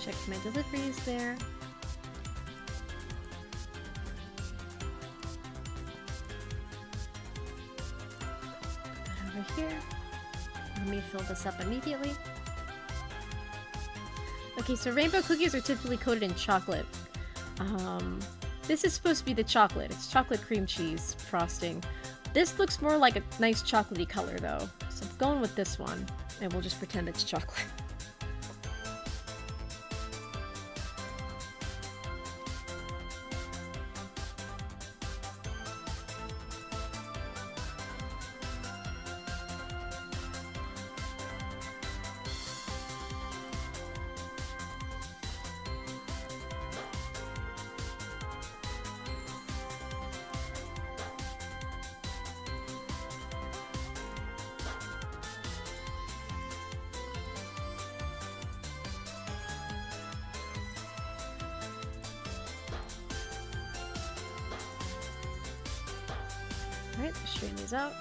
Check my deliveries there. Put that over here. Let me fill this up immediately. Okay, so rainbow cookies are typically coated in chocolate. This is supposed to be the chocolate. It's chocolate cream cheese frosting. This looks more like a nice chocolatey color though. So I'm going with this one, and we'll just pretend it's chocolate. Alright, let's straighten these out.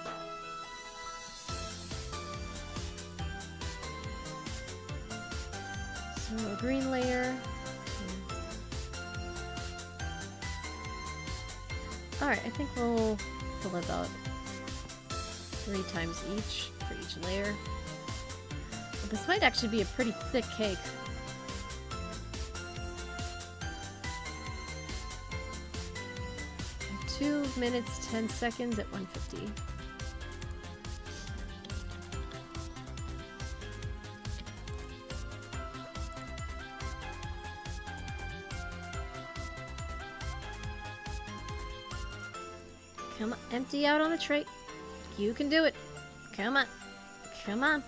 So a green layer. Alright, I think we'll fill about 3 times each for each layer. But this might actually be a pretty thick cake. And 2 minutes, 10 seconds at 150. Come on, empty out on the tray. You can do it. Come on. Come on.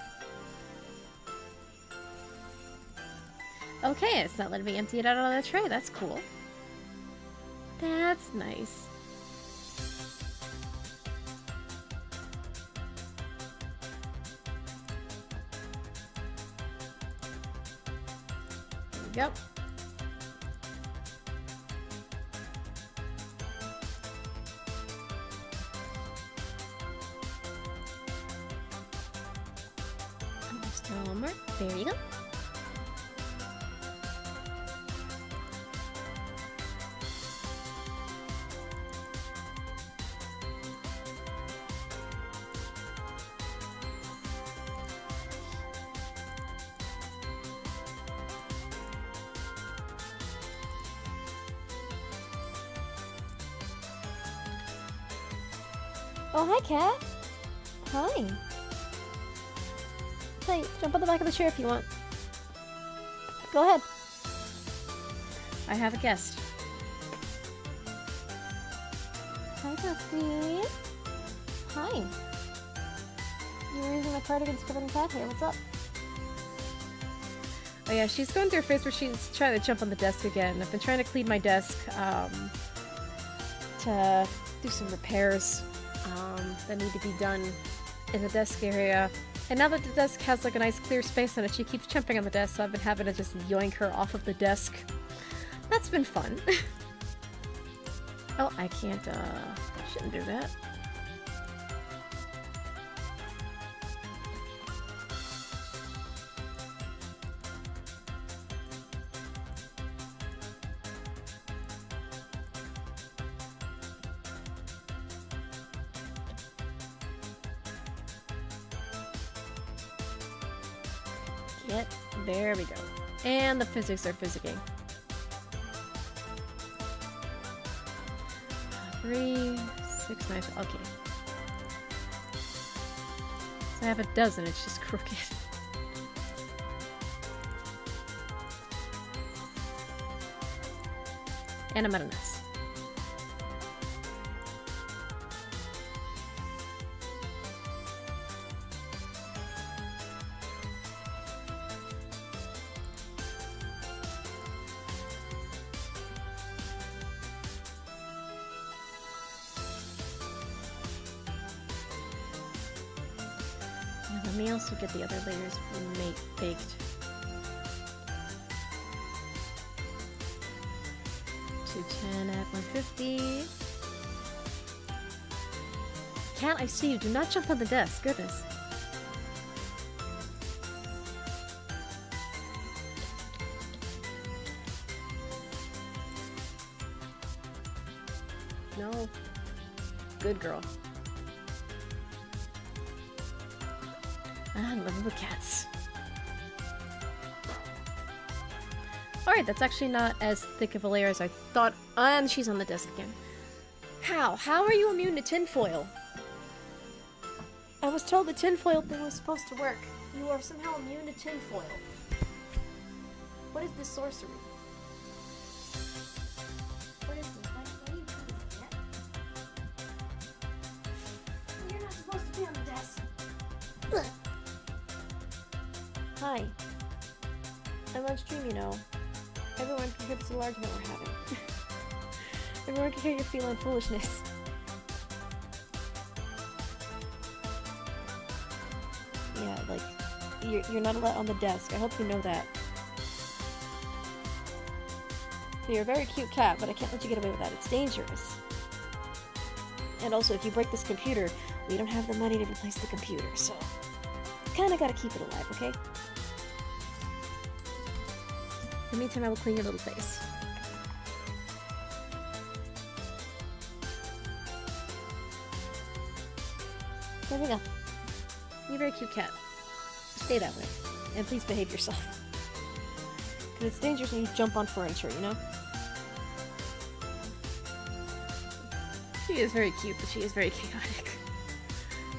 Okay, it's not letting me empty it out on the tray. That's cool. That's nice. There we go. One more. There you go. Oh, hi, Cat. Hi. Hey, jump on the back of the chair if you want. Go ahead. I have a guest. Hi, Dusty. Hi. You're using my cardigan's covered in cat hair. What's up? Oh yeah, she's going through a phase where she's trying to jump on the desk again. I've been trying to clean my desk to do some repairs that need to be done in the desk area. And now that the desk has like a nice clear space on it, she keeps jumping on the desk, so I've been having to just yoink her off of the desk. That's been fun. Oh, I can't, shouldn't do that. There we go. And the physics are physicking. 3, 6, 9, okay. So I have a dozen, it's just crooked. And I'm at a mess. let me also get the other layers baked. 210 at 150. Cat, I see you. Do not jump on the desk. Goodness. No. Good girl. Ah, lovable cats. Alright, that's actually not as thick of a layer as I thought. And she's on the desk again. How? How are you immune to tinfoil? I was told the tinfoil thing was supposed to work. You are somehow immune to tinfoil. What is this sorcery? What is this? Why are you doing this yet? You're not supposed to be on the desk. Ugh. Hi. I'm on stream, you know. Everyone can hear this little argument we're having. Everyone can hear your feline foolishness. Yeah, like, you're not allowed on the desk. I hope you know that. You're a very cute cat, but I can't let you get away with that. It's dangerous. And also, if you break this computer, we don't have the money to replace the computer, so... kinda gotta keep it alive, okay? In the meantime, I will clean your little face. There we go. You're a very cute cat. Stay that way. And please behave yourself. Because it's dangerous when you jump on furniture, you know? She is very cute, but she is very chaotic.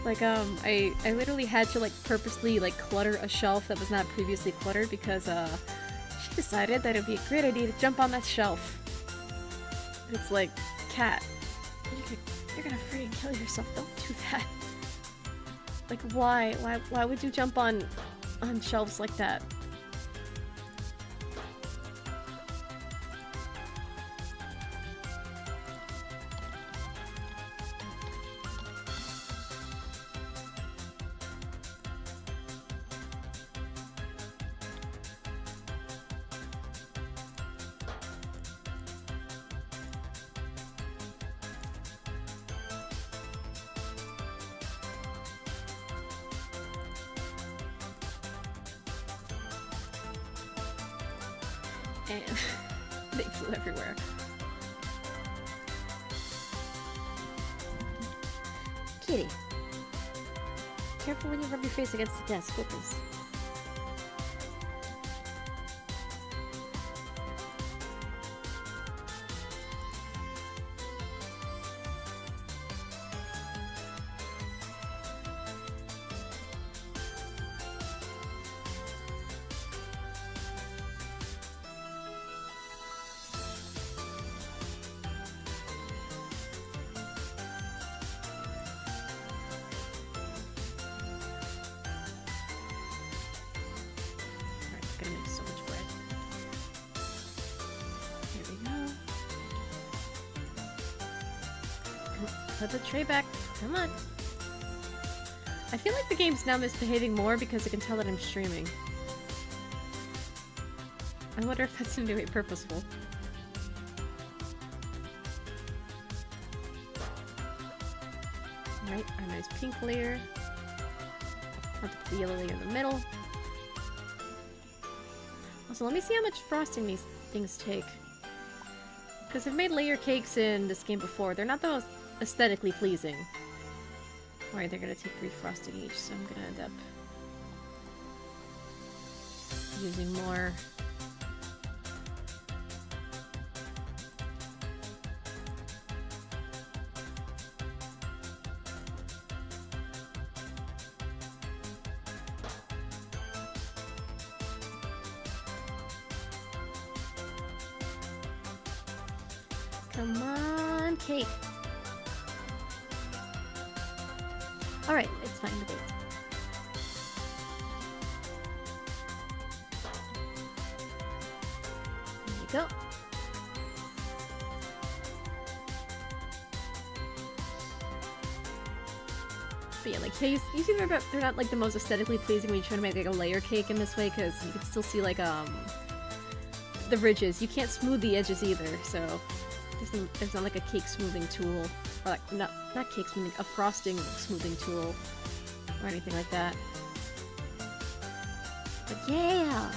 Like, I literally had to, like, purposely, like, clutter a shelf that was not previously cluttered because, she decided that it would be a great idea to jump on that shelf. It's like, cat, you're gonna freaking kill yourself, don't do that. Like, why would you jump on shelves like that? And they flew everywhere. Kitty. Careful when you rub your face against the desk. Goodness. Put the tray back. Come on. I feel like the game's now misbehaving more because it can tell that I'm streaming. I wonder if that's in any way purposeful. Right, our nice pink layer. I'll put the yellow layer in the middle. Also, let me see how much frosting these things take. Because I've made layer cakes in this game before. They're not the most aesthetically pleasing. Alright, they're gonna take 3 frosting each, so I'm gonna end up using more. Come on, cake. Alright, it's fine to bake. There you go. But yeah, like, you see they're not like the most aesthetically pleasing when you try to make like a layer cake in this way, because you can still see like the ridges. You can't smooth the edges either, so there's not like a cake smoothing tool, or like not cake smoothing, a frosting smoothing tool, or anything like that. But yeah,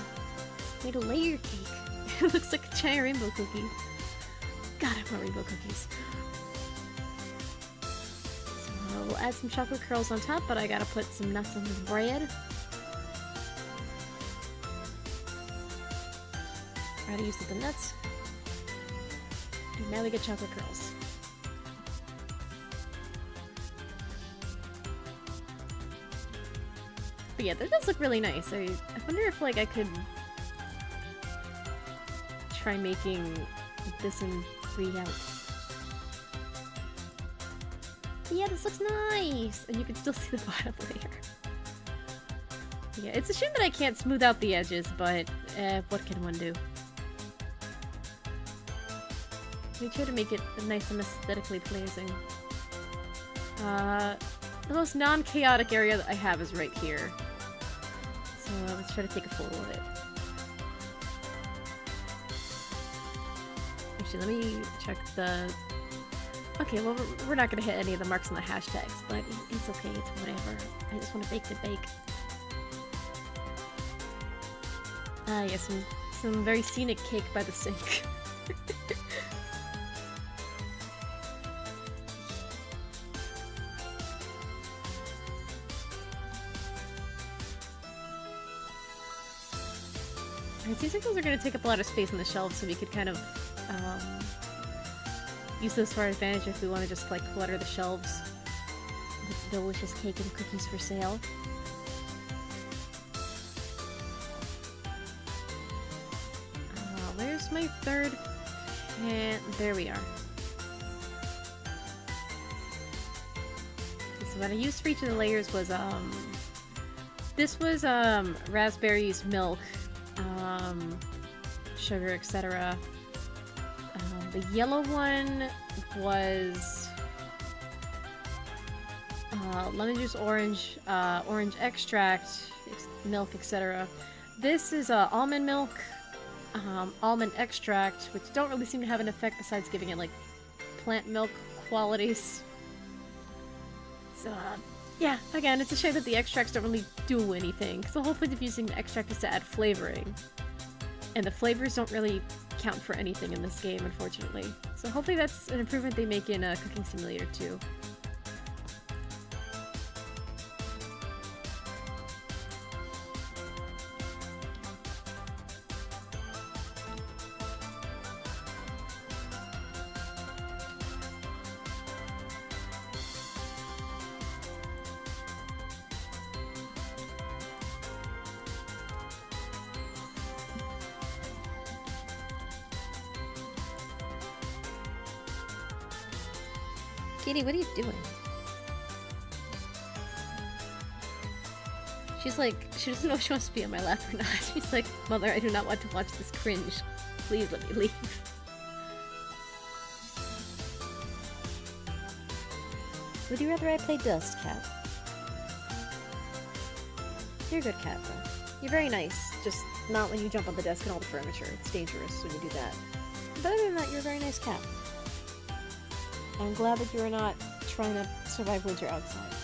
made a layer cake. It looks like a giant rainbow cookie. God, I want rainbow cookies. So we'll add some chocolate curls on top, but I gotta put some nuts on this bread. I gotta use the nuts. And now we get chocolate curls. But yeah, that does look really nice. I wonder if like I could try making this in 3 out. But yeah, this looks nice! And you can still see the bottom layer. Yeah, it's a shame that I can't smooth out the edges, but what can one do? We try to make it nice and aesthetically pleasing. The most non-chaotic area that I have is right here. So let's try to take a photo of it. Actually, let me check the... Okay, well, we're not gonna hit any of the marks on the hashtags, but it's okay, it's whatever. I just want to bake the bake. Ah, yeah, some very scenic cake by the sink. It seems like those are going to take up a lot of space on the shelves, so we could kind of use those to our advantage if we want to just like clutter the shelves with delicious cake and cookies for sale. Where's my third? And there we are. Okay, so what I used for each of the layers was this was raspberries, milk, sugar, etc. The yellow one was lemon juice, orange extract, milk, etc. This is almond milk, almond extract, which don't really seem to have an effect besides giving it like plant milk qualities. So yeah, again, it's a shame that the extracts don't really do anything, because the whole point of using the extract is to add flavoring. And the flavors don't really count for anything in this game, unfortunately. So hopefully that's an improvement they make in Cooking Simulator 2. Kitty, what are you doing? She's like, she doesn't know if she wants to be on my lap or not. She's like, Mother, I do not want to watch this cringe. Please let me leave. Would you rather I play Dust, Cat? You're a good cat, though. You're very nice, just not when you jump on the desk and all the furniture. It's dangerous when you do that. But other than that, you're a very nice cat. I'm glad that you're not trying to survive winter outside.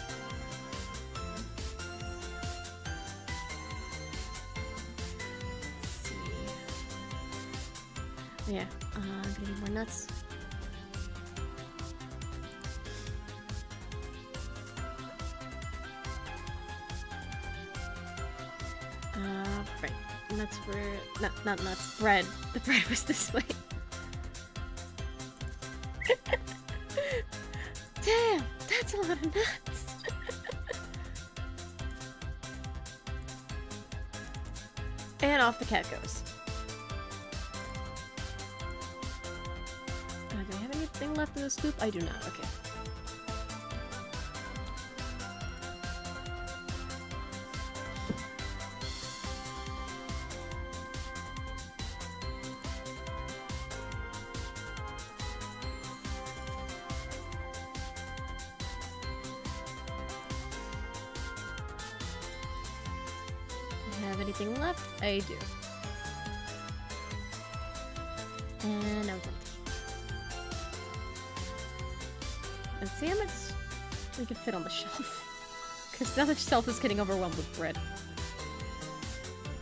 Let's see. Yeah, I'm gonna need more nuts. Right. Nuts were... not nuts. Bread. The bread was this way. Damn! That's a lot of nuts! And off the cat goes. Do I have anything left in the scoop? I do not. Okay. have anything left? I do. And now it's empty. And see how much we can fit on the shelf. Because now the shelf is getting overwhelmed with bread.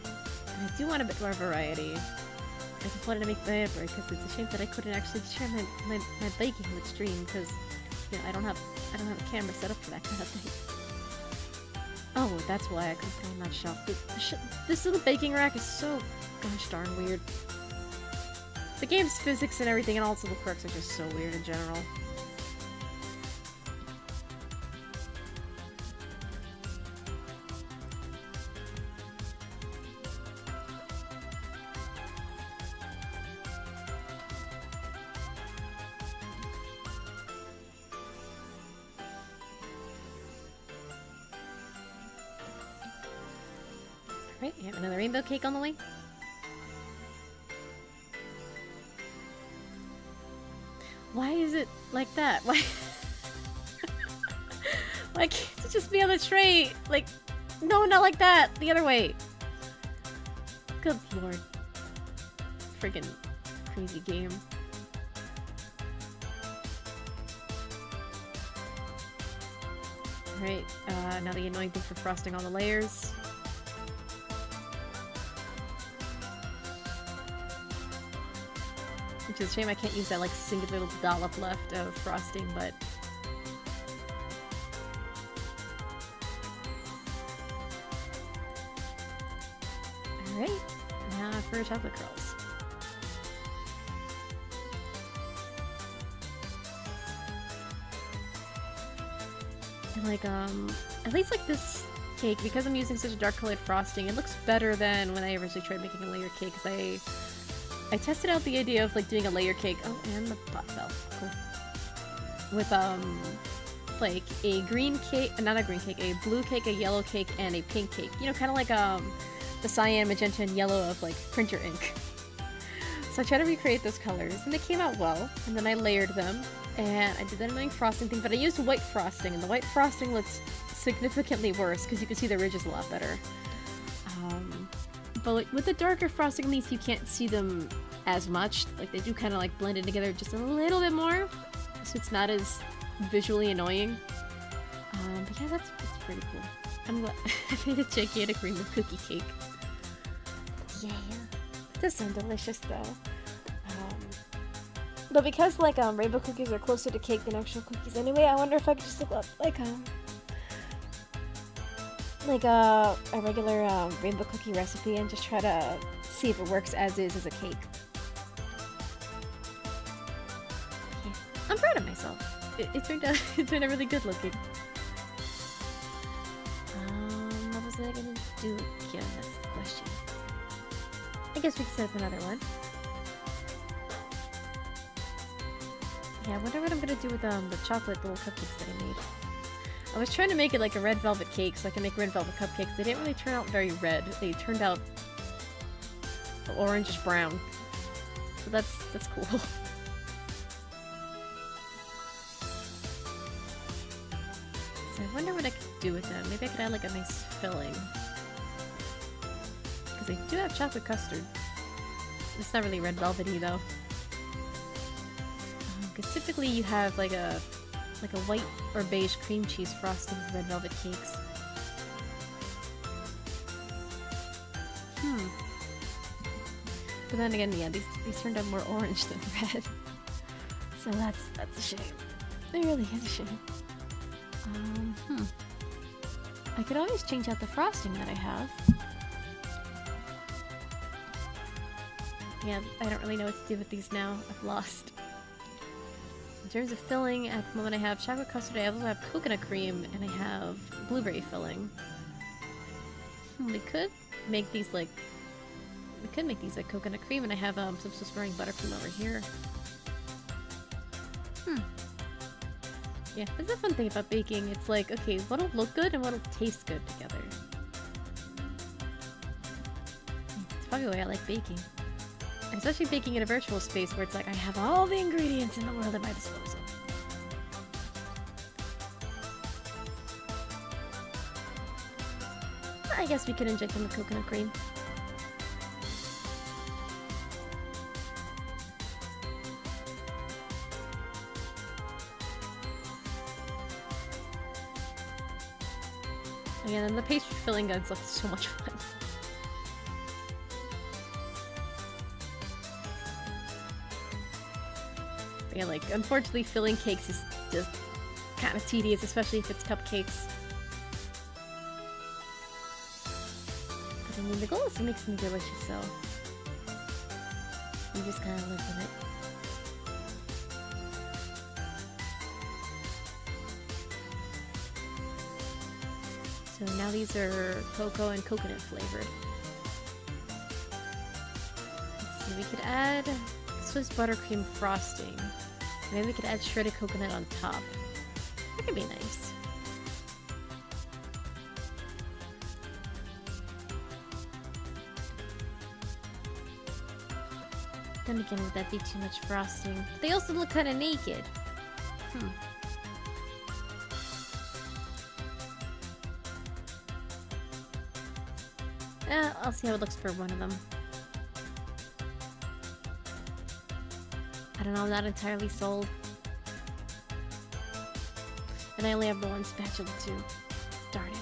And I do want a bit more variety. I just wanted to make bread because it's a shame that I couldn't actually share my baking with stream because you know I don't have a camera set up for that kind of thing. Oh, that's why I couldn't put on that shelf. This little baking rack is so gosh darn weird. The game's physics and everything and all its little quirks are just so weird in general. Right, you have another rainbow cake on the way? Why is it like that? Why? Why can't it just be on the tray? Like, no, not like that. The other way. Good lord. Friggin' crazy game. Alright, now the annoying thing for frosting all the layers. Which is a shame I can't use that like singular little dollop left of frosting, but... Alright, now for chocolate curls. And like, at least like this cake, because I'm using such a dark colored frosting, it looks better than when I originally tried making a layer cake, because I tested out the idea of like doing a layer cake. Oh, and the pot fell. Cool. With like a green cake, not a green cake, a blue cake, a yellow cake, and a pink cake. You know, kind of like the cyan, magenta, and yellow of like printer ink. So I tried to recreate those colors, and they came out well. And then I layered them, and I did that annoying frosting thing. But I used white frosting, and the white frosting looks significantly worse because you can see the ridges a lot better. But like, with the darker frosting, at least you can't see them as much. Like, they do kind of like blend in together just a little bit more, so it's not as visually annoying. But yeah, that's pretty cool. I'm glad I made a gigantic rainbow cookie cake. Yeah, it does sound delicious though. But because like rainbow cookies are closer to cake than actual cookies anyway, I wonder if I could just look up like a regular rainbow cookie recipe and just try to see if it works as is as a cake. Yeah. I'm proud of myself. It turned out really good looking. What was I gonna do again? That's the question. I guess we can set up another one. Yeah, I wonder what I'm gonna do with the chocolate little cupcakes that I made. I was trying to make it like a red velvet cake so I can make red velvet cupcakes. They didn't really turn out very red. They turned out orangish brown. So that's cool. So I wonder what I could do with them. Maybe I could add like a nice filling. Because they do have chocolate custard. It's not really red velvety though. Because typically you have like a white or beige cream cheese frosting for red velvet cakes. But then again, yeah, these turned out more orange than red. So that's a shame. It really is a shame. I could always change out the frosting that I have. Yeah, I don't really know what to do with these now. I've lost. In terms of filling, at the moment I have chocolate custard, I also have coconut cream, and I have blueberry filling. We could make these like coconut cream, and I have some Swiss Morning buttercream over here. Yeah, that's the fun thing about baking. It's like, okay, what'll look good and what'll taste good together. It's probably the way I like baking. And especially baking in a virtual space where it's like I have all the ingredients in the world at my disposal. I guess we can inject them with coconut cream. Again, and the pastry filling guns look so much fun. Yeah, like, unfortunately filling cakes is just kind of tedious, especially if it's cupcakes. But I mean, the goal is to make something delicious, so you just kind of live with it. So now these are cocoa and coconut flavored. Let's see, we could add Swiss buttercream frosting. Maybe we could add shredded coconut on top. That could be nice. Then again, would that be too much frosting? They also look kind of naked. I'll see how it looks for one of them. I don't know, I'm not entirely sold. And I only have the one spatula too. Darn it.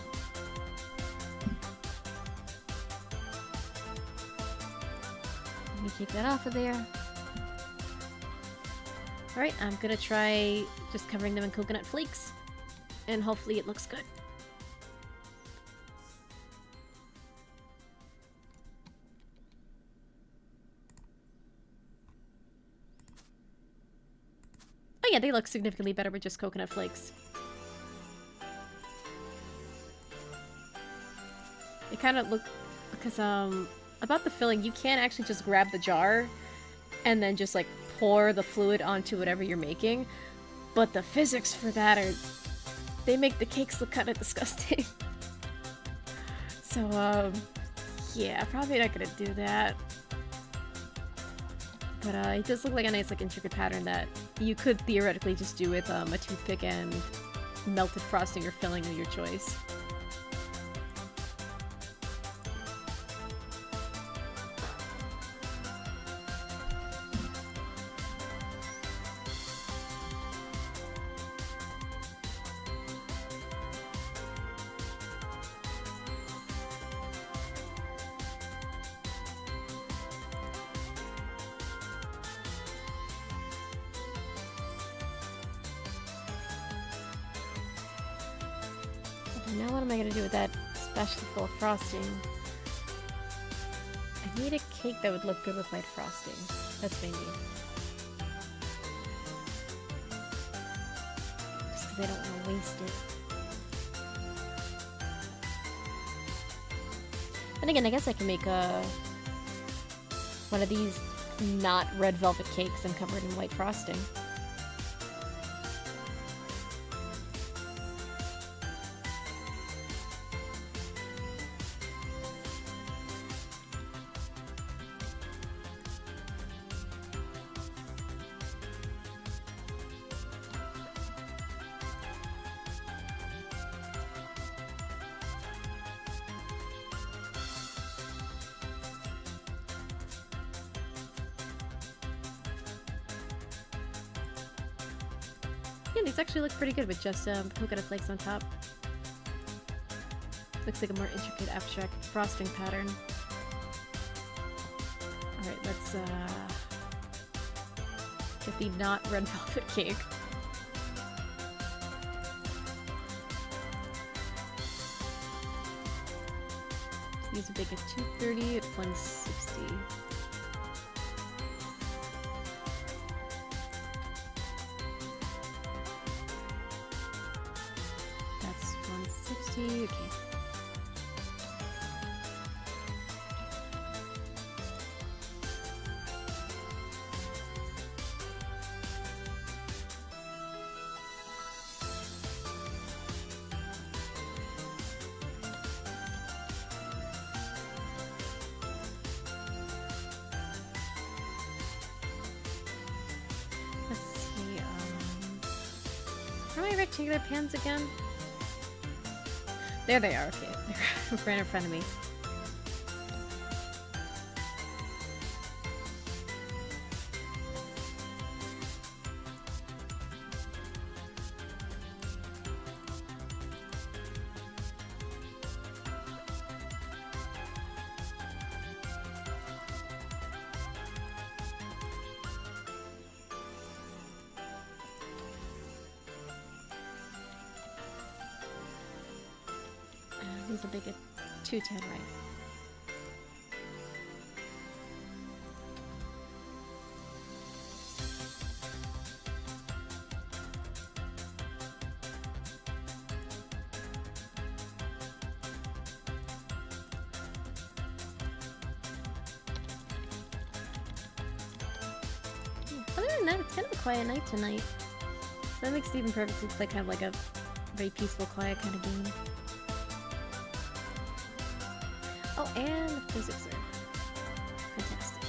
Let me take that off of there. Alright, I'm gonna try just covering them in coconut flakes. And hopefully it looks good. Yeah, they look significantly better with just coconut flakes. They kind of look... Because, about the filling, you can't actually just grab the jar and then just, like, pour the fluid onto whatever you're making. But the physics for that are... They make the cakes look kind of disgusting. So, yeah, probably not gonna do that. But it does look like a nice, like, intricate pattern that you could theoretically just do with a toothpick and melted frosting or filling of your choice. Now what am I gonna do with that spatula full of frosting? I need a cake that would look good with white frosting. That's what I need. Just because I don't want to waste it. And again, I guess I can make one of these not red velvet cakes and cover it in white frosting. Yeah, these actually look pretty good with just coconut flakes on top. Looks like a more intricate abstract frosting pattern. Alright, let's get the not red velvet cake. So these would make a 230 at 160. Okay. Let's see, are my rectangular pans again? There they are, okay. right in front of me. These will make it 210, right? Other than that, it's kind of a quiet night tonight. So that makes it even perfect. It's like kind of like a very peaceful, quiet kind of game. Oh, and the physics are fantastic.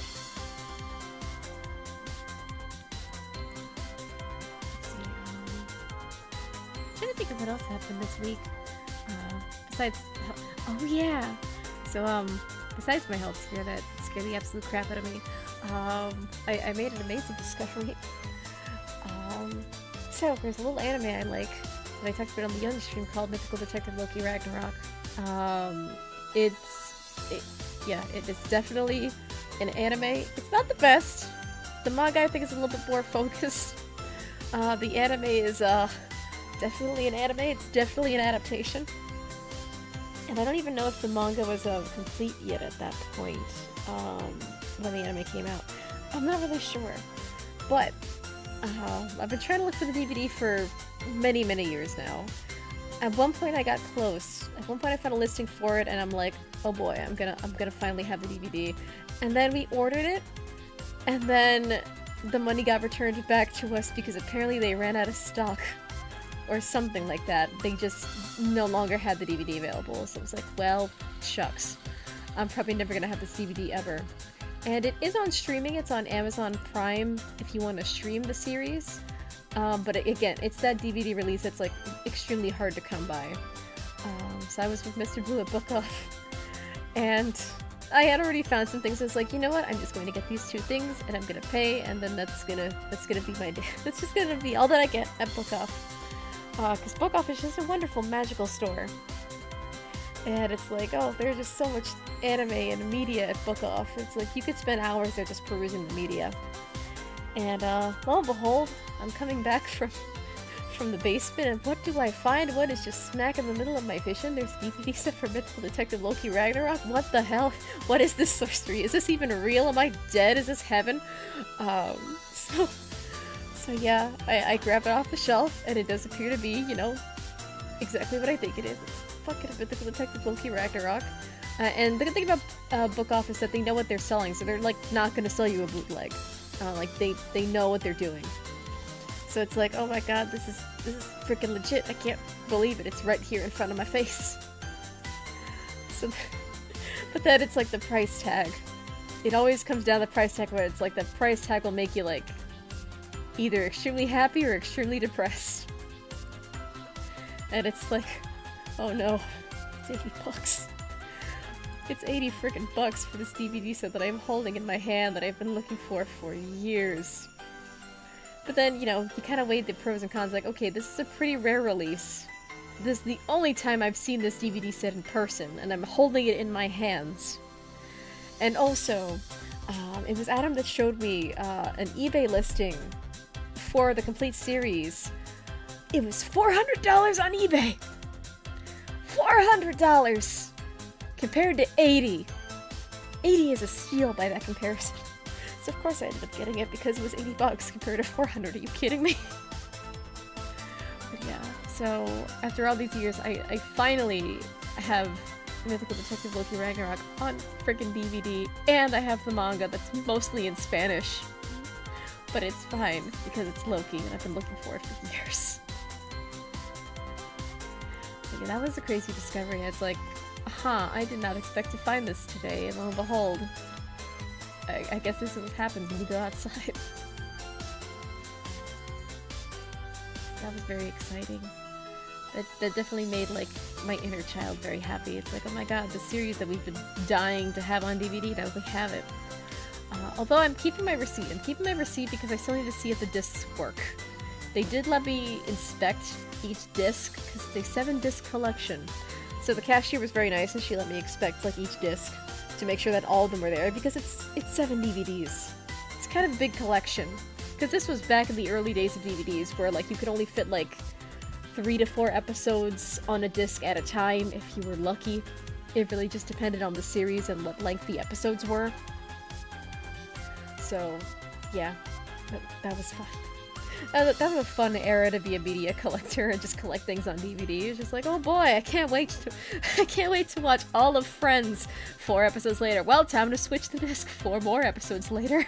Let's see. I'm trying to think of what else happened this week. Besides, oh yeah. So besides my health scare that scared the absolute crap out of me, I made an amazing discovery. So there's a little anime I like that I talked about on the Young stream called Mythical Detective Loki Ragnarok. It is definitely an anime. It's not the best. The manga I think is a little bit more focused. The anime is definitely an anime. It's definitely an adaptation. And I don't even know if the manga was complete yet at that point when the anime came out. I'm not really sure. But I've been trying to look for the DVD for many, many years now. At one point I got close. At one point I found a listing for it and I'm like, oh boy, I'm gonna finally have the DVD. And then we ordered it, and then the money got returned back to us because apparently they ran out of stock or something like that. They just no longer had the DVD available. So it was like, well, shucks. I'm probably never gonna have this DVD ever. And it is on streaming. It's on Amazon Prime if you want to stream the series. But again, it's that DVD release that's like extremely hard to come by. So I was with Mr. Blue at Book Off, and I had already found some things. I was like, you know what? I'm just going to get these two things, and I'm gonna pay, and then that's gonna be my day. That's just gonna be all that I get at Book Off. Because Book Off is just a wonderful, magical store. And it's like, oh, there's just so much anime and media at Book Off. It's like you could spend hours there just perusing the media. And lo and behold, I'm coming back from the basement, and what do I find? What is just smack in the middle of my vision? There's DVD stuff for Mythical Detective Loki Ragnarok. What the hell? What is this sorcery? Is this even real? Am I dead? Is this heaven? So yeah, I grab it off the shelf, and it does appear to be, you know, exactly what I think it is. It's fucking Mythical Detective Loki Ragnarok. And the good thing about Book Off is that they know what they're selling, so they're like not gonna sell you a bootleg. Like they know what they're doing. So it's like, oh my god, this is freaking legit. I can't believe it. It's right here in front of my face. So, but then it's like the price tag. It always comes down to the price tag where it's like the price tag will make you like either extremely happy or extremely depressed. And it's like, oh no, it's 80 bucks. It's 80 freaking bucks for this DVD set that I'm holding in my hand that I've been looking for years. But then, you know, you kind of weigh the pros and cons, like, okay, this is a pretty rare release. This is the only time I've seen this DVD set in person, and I'm holding it in my hands. And also, it was Adam that showed me an eBay listing for the complete series. It was $400 on eBay! $400! Compared to 80. 80 is a steal by that comparison. So of course I ended up getting it because it was 80 bucks compared to 400. Are you kidding me? But yeah, so after all these years, I finally have Mythical Detective Loki Ragnarok on freaking DVD, and I have the manga that's mostly in Spanish. But it's fine because it's Loki and I've been looking for it for years. So yeah, that was a crazy discovery. It's like, I did not expect to find this today, and lo and behold, I guess this is what happens when you go outside. That was very exciting. that definitely made like my inner child very happy. It's like, oh my god, the series that we've been dying to have on DVD, now we have it. Although I'm keeping my receipt. I'm keeping my receipt because I still need to see if the discs work. They did let me inspect each disc because it's a 7-disc collection. So the cashier was very nice and she let me inspect like each disc to make sure that all of them were there because it's 7 DVDs. It's kind of a big collection. Because this was back in the early days of DVDs where like you could only fit like 3 to 4 episodes on a disc at a time if you were lucky. It really just depended on the series and what length the episodes were. So, yeah, that was fun. That was a fun era to be a media collector and just collect things on DVD. It's just like, oh boy, I can't wait to watch all of Friends 4 episodes later. Well, time to switch the disc 4 more episodes later.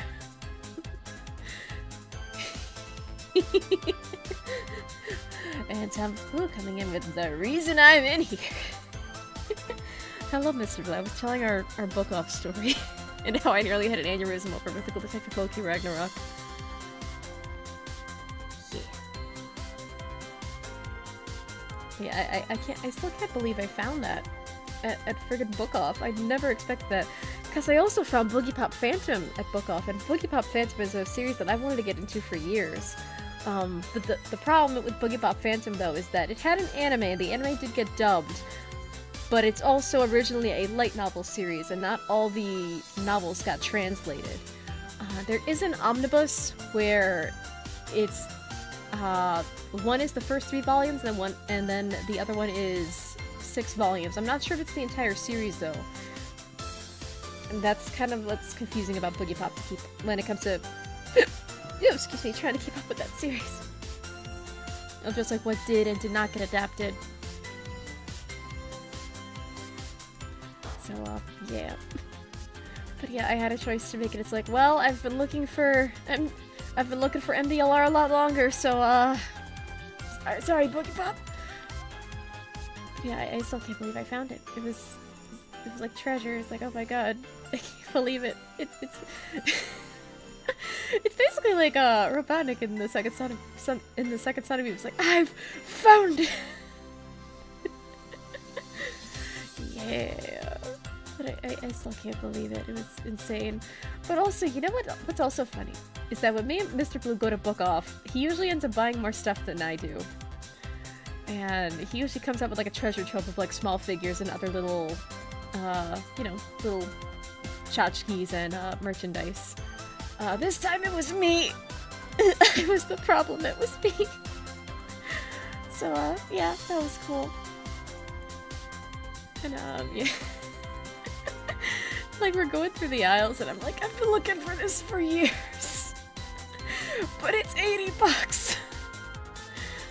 And Tom coming in with the reason I'm in here. Hello, Mr. Blue. I was telling our book off story and how I nearly had an aneurysm over Mythical Detective Loki Ragnarok. Yeah, I still can't believe I found that at friggin' Book Off. I'd never expected that. Because I also found Boogie Pop Phantom at Book Off, and Boogie Pop Phantom is a series that I've wanted to get into for years. But the problem with Boogie Pop Phantom, though, is that it had an anime. The anime did get dubbed, but it's also originally a light novel series, and not all the novels got translated. There is an omnibus where it's one is the first 3 volumes, and then the other one is 6 volumes. I'm not sure if it's the entire series though, and that's kind of what's confusing about Boogie Pop when it comes to excuse me, trying to keep up with that series. Of just like what did and did not get adapted. So yeah. But yeah, I had a choice to make it. It's like, well, I've been looking for MDLR a lot longer, so sorry, Boogie Pop. But yeah, I still can't believe I found it. It was like treasure. It's like, oh my god, I can't believe it. It's it's basically like Robotnik in the second Son of Eve. It's like, I've found it. Yeah. But I still can't believe it. It was insane. But also, you know what's also funny? Is that when me and Mr. Blue go to Book Off, he usually ends up buying more stuff than I do. And he usually comes up with like a treasure trove of like small figures and other little, little tchotchkes and merchandise. This time it was me! It was the problem, it was me! So, yeah, that was cool. And, yeah. Like, we're going through the aisles, and I'm like, I've been looking for this for years! But it's $80!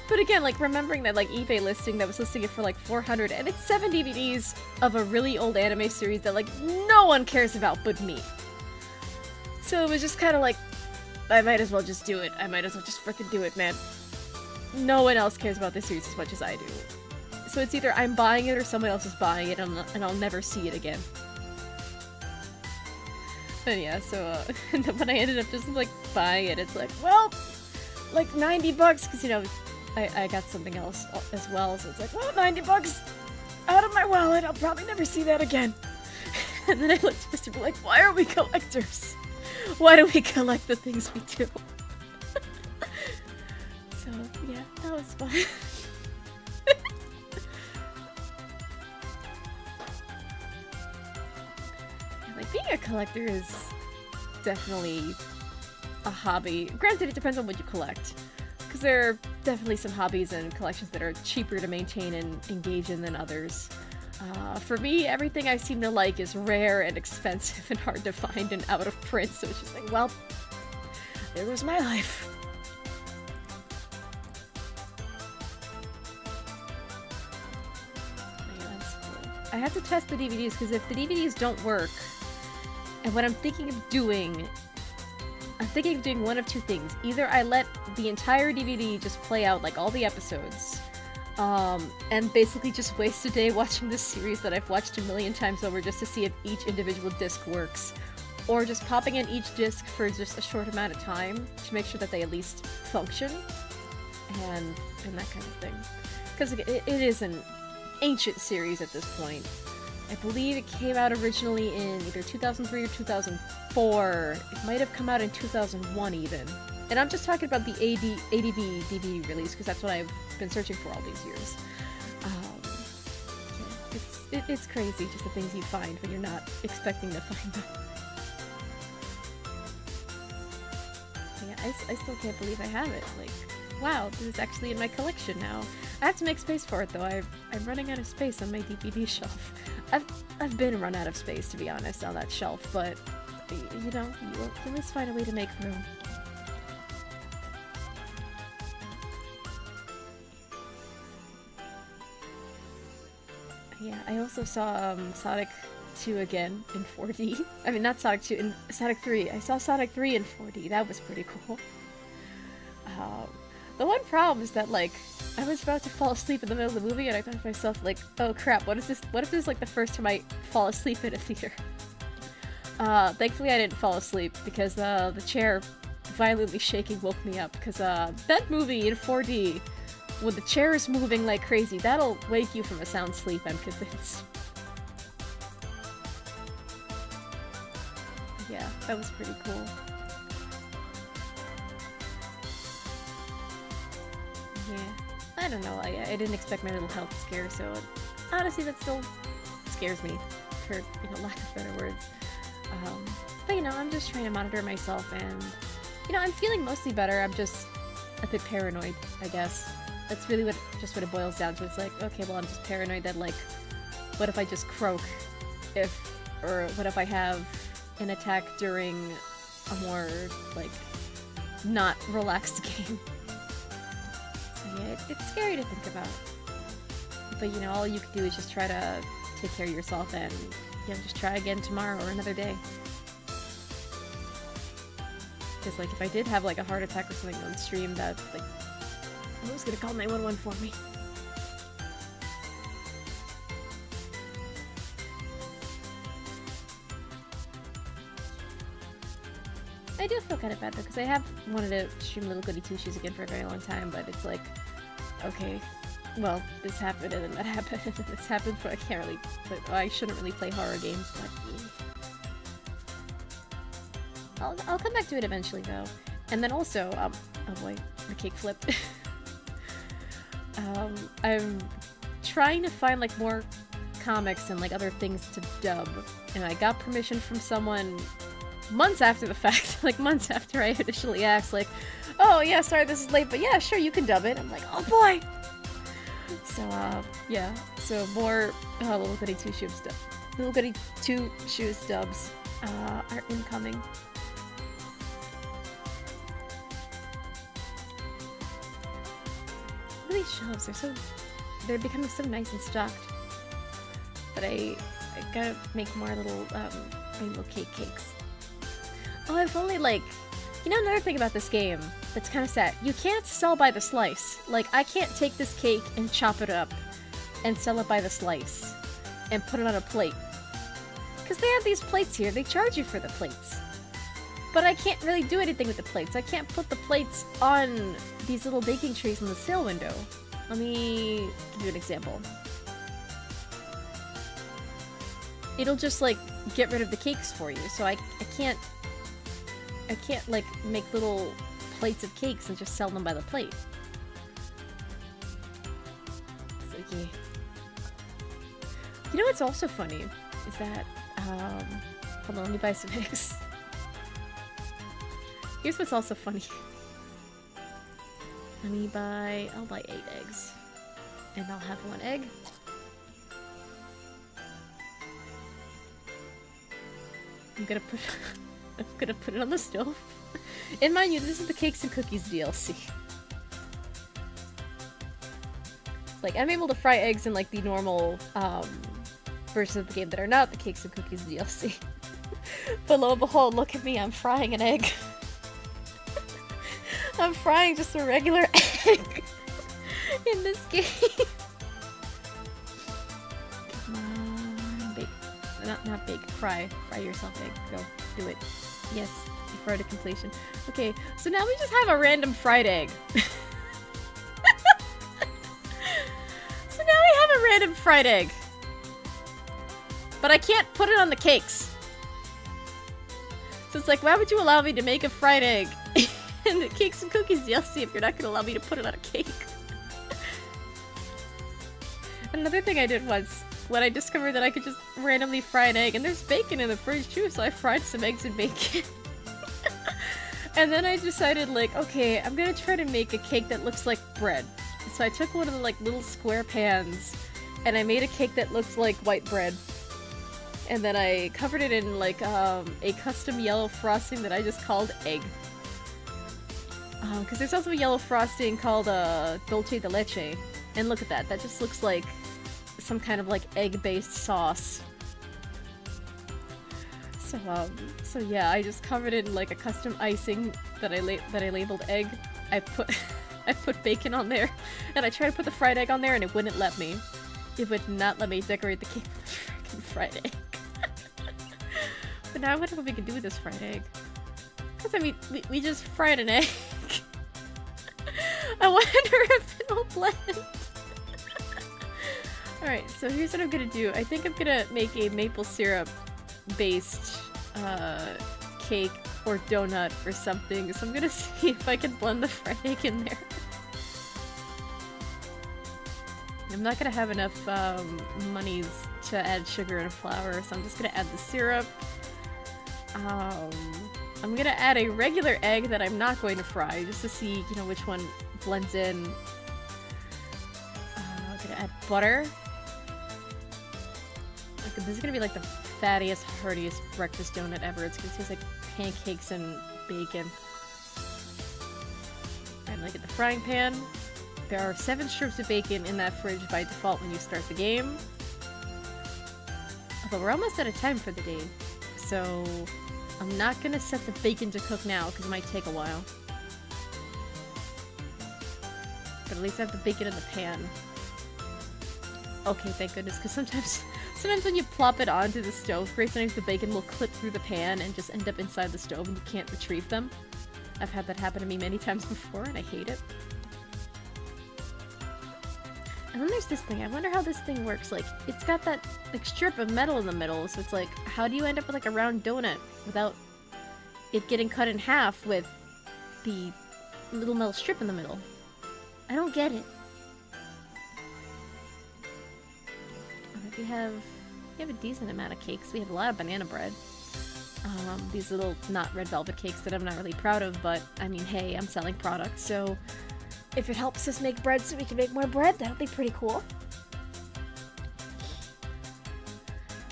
But again, like, remembering that, like, eBay listing that was listing it for, like, $400, and it's 7 DVDs of a really old anime series that, like, no one cares about but me. So it was just kind of like, I might as well just do it. I might as well just frickin' do it, man. No one else cares about this series as much as I do. So it's either I'm buying it or someone else is buying it, and I'll never see it again. But yeah, so when I ended up just like buying it, it's like, well, like $90 because, you know, I got something else as well. So it's like, well, $90 out of my wallet. I'll probably never see that again. And then I looked at Mr. like, why are we collectors? Why do we collect the things we do? So, yeah, that was fun. Like, being a collector is definitely a hobby. Granted, it depends on what you collect. Because there are definitely some hobbies and collections that are cheaper to maintain and engage in than others. For me, everything I seem to like is rare and expensive and hard to find and out of print, so it's just like, well, there goes my life. Yeah, that's cool. I have to test the DVDs, because if the DVDs don't work, and what I'm thinking of doing one of two things. Either I let the entire DVD just play out, like all the episodes, and basically just waste a day watching this series that I've watched a million times over just to see if each individual disc works. Or just popping in each disc for just a short amount of time to make sure that they at least function, and that kind of thing. because it is an ancient series at this point. I believe it came out originally in either 2003 or 2004. It might have come out in 2001 even. And I'm just talking about the ADV DVD release, because that's what I've been searching for all these years. Yeah, it's crazy, just the things you find when you're not expecting to find them. Yeah, I still can't believe I have it. Like, wow, this is actually in my collection now. I have to make space for it, though. I'm running out of space on my DVD shelf. I've been run out of space, to be honest, on that shelf, but, you know, you always find a way to make room. Yeah, I also saw Sonic 2 again in 4D. I mean, not Sonic 2, in Sonic 3. I saw Sonic 3 in 4D. That was pretty cool. The one problem is that, like, I was about to fall asleep in the middle of the movie, and I thought to myself, like, oh crap, what is this? What if this is, like, the first time I fall asleep in a theater? Thankfully I didn't fall asleep, because the chair violently shaking woke me up, because that movie in 4D, when the chair is moving like crazy, that'll wake you from a sound sleep, I'm convinced. Yeah, that was pretty cool. Yeah, I don't know, I didn't expect my little health scare, so honestly that still scares me, for, you know, lack of better words. But you know, I'm just trying to monitor myself, and, you know, I'm feeling mostly better, I'm just a bit paranoid, I guess. That's really what it boils down to. It's like, okay, well, I'm just paranoid that, like, what if I just croak? Or what if I have an attack during a more, like, not relaxed game? So yeah, it's scary to think about. But, you know, all you can do is just try to take care of yourself and, you know, just try again tomorrow or another day. Because, like, if I did have, like, a heart attack or something on stream, that, like, who's gonna call 911 for me? I do feel kind of bad though, because I have wanted to stream Little Goody Two Shoes again for a very long time, but it's like, okay, well, this happened and then that happened and then this happened, but I can't really, I shouldn't really play horror games, but I'll come back to it eventually though. And then also, oh boy, the cake flipped. I'm trying to find, like, more comics and, like, other things to dub, and I got permission from someone months after the fact, like, months after I initially asked, like, oh, yeah, sorry this is late, but yeah, sure, you can dub it. I'm like, oh boy! So, yeah, so more Little Goody Two Shoes dubs are incoming. These shelves are they're becoming so nice and stocked. But I gotta make more little rainbow cakes. Oh, I've only, like, you know, another thing about this game that's kind of sad, you can't sell by the slice. Like, I can't take this cake and chop it up and sell it by the slice and put it on a plate, because they have these plates here, they charge you for the plates. But I can't really do anything with the plates. I can't put the plates on these little baking trays in the sale window. Let me give you an example. It'll just, like, get rid of the cakes for you. So I can't, like, make little plates of cakes and just sell them by the plate. So, yeah. You know what's also funny? Is that, hold on, let me buy some eggs. Here's what's also funny. I'll buy 8 eggs. And I'll have 1 egg. I'm gonna put it on the stove. And mind you, this is the Cakes and Cookies DLC. Like, I'm able to fry eggs in, like, the normal, versions of the game that are not the Cakes and Cookies DLC. But lo and behold, look at me, I'm frying an egg. I'm frying just a regular egg in this game. Come on, bake. Not bake. Fry yourself egg. Go, do it. Yes, you fried to completion. Okay, so now we just have a random fried egg. a random fried egg. But I can't put it on the cakes. So it's like, why would you allow me to make a fried egg in the Cakes and Cookies DLC if you're not going to allow me to put it on a cake? Another thing I did once, when I discovered that I could just randomly fry an egg, and there's bacon in the fridge too, so I fried some eggs and bacon. And then I decided, like, okay, I'm gonna try to make a cake that looks like bread. So I took one of the, like, little square pans, and I made a cake that looked like white bread. And then I covered it in, like, a custom yellow frosting that I just called egg. Because there's also a yellow frosting called, dulce de leche. And look at that, that just looks like some kind of, like, egg-based sauce. So yeah, I just covered it in like a custom icing that I labeled egg. I put bacon on there, and I tried to put the fried egg on there, and it wouldn't let me. It would not let me decorate the cake with a freaking fried egg. But now I wonder what we can do with this fried egg. Because I mean, we just fried an egg. I wonder if it'll blend. Alright, so here's what I'm gonna do. I think I'm gonna make a maple syrup based cake or donut or something, so I'm gonna see if I can blend the fried egg in there. I'm not gonna have enough monies to add sugar and flour, so I'm just gonna add the syrup. I'm gonna add a regular egg that I'm not going to fry, just to see, you know, which one blends in. I'm gonna add butter. This is gonna be like the fattiest, heartiest breakfast donut ever. It's gonna taste like pancakes and bacon. I'm gonna get the frying pan. There are 7 strips of bacon in that fridge by default when you start the game. Although we're almost out of time for the day, so I'm not gonna set the bacon to cook now because it might take a while. But at least I have the bacon in the pan. Okay, thank goodness, because sometimes when you plop it onto the stove, great sometimes the bacon will clip through the pan and just end up inside the stove and you can't retrieve them. I've had that happen to me many times before and I hate it. And then there's this thing. I wonder how this thing works. Like, it's got that like strip of metal in the middle, so it's like, how do you end up with like a round donut without it getting cut in half with the little metal strip in the middle? I don't get it. We have a decent amount of cakes. We have a lot of banana bread. These little not red velvet cakes that I'm not really proud of, but I mean, hey, I'm selling products, so if it helps us make bread so we can make more bread, that would be pretty cool.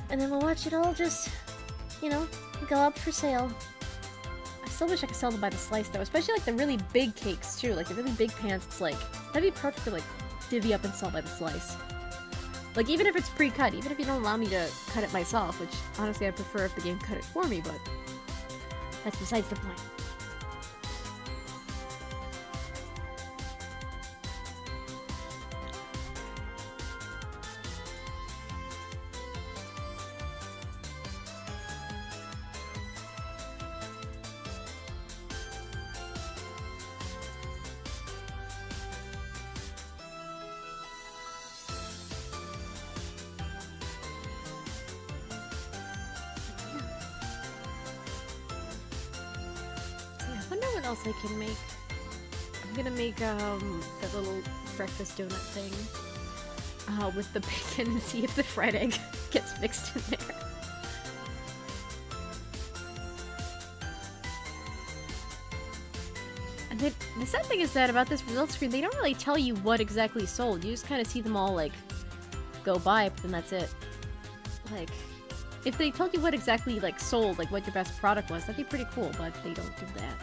And then we'll watch it all just, you know, go up for sale. I still wish I could sell them by the slice though, especially like the really big cakes too, like the really big pans. It's like, that'd be perfect to like divvy up and sell by the slice. Like, even if it's pre-cut, even if you don't allow me to cut it myself, which, honestly, I prefer if the game cut it for me, but that's besides the point. I can make. I'm gonna make that little breakfast donut thing with the bacon and see if the fried egg gets mixed in there. And the sad thing is that about this results screen, they don't really tell you what exactly sold. You just kind of see them all like go by, but then that's it. Like, if they told you what exactly like sold, like what your best product was, that'd be pretty cool. But they don't do that.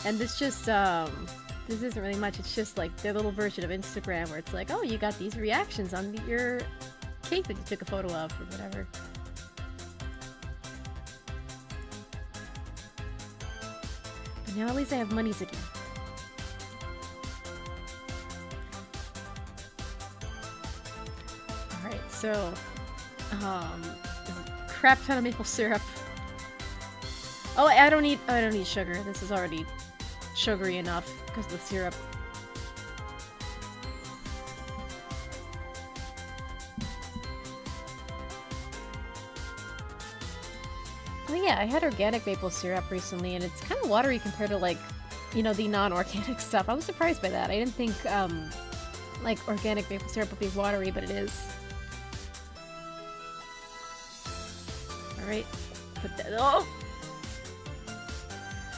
And this just, this isn't really much, it's just like their little version of Instagram where it's like, oh, you got these reactions on your cake that you took a photo of, or whatever. But now at least I have monies again. Alright, so, crap ton of maple syrup. Oh, I don't need sugar. This is already sugary enough because of the syrup. yeah, I had organic maple syrup recently, and it's kind of watery compared to, like, you know, the non-organic stuff. I was surprised by that. I didn't think, like, organic maple syrup would be watery, but it is. Alright. Put that- oh!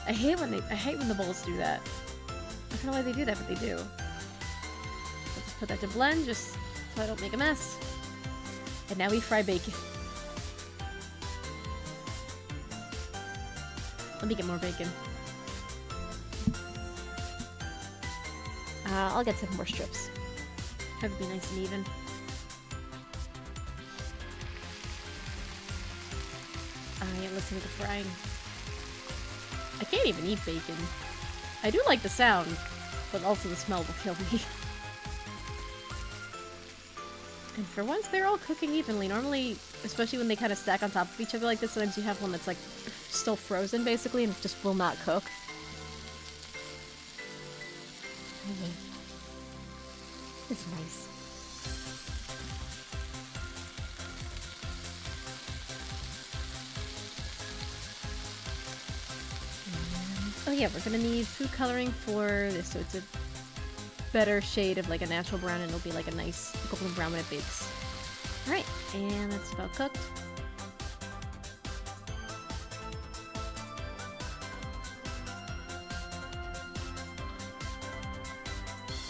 I hate when the bowls do that. I don't know why they do that, but they do. I'll just put that to blend, just so I don't make a mess. And now we fry bacon. Let me get more bacon. I'll get 7 more strips. Have it be nice and even. Yeah, listen to the frying. I can't even eat bacon. I do like the sound, but also the smell will kill me. And for once, they're all cooking evenly. Normally, especially when they kind of stack on top of each other like this, sometimes you have one that's like still frozen basically and just will not cook. It's nice. Oh yeah, we're gonna need food coloring for this, so it's a better shade of like a natural brown, and it'll be like a nice golden brown when it bakes. Alright, and that's about cooked.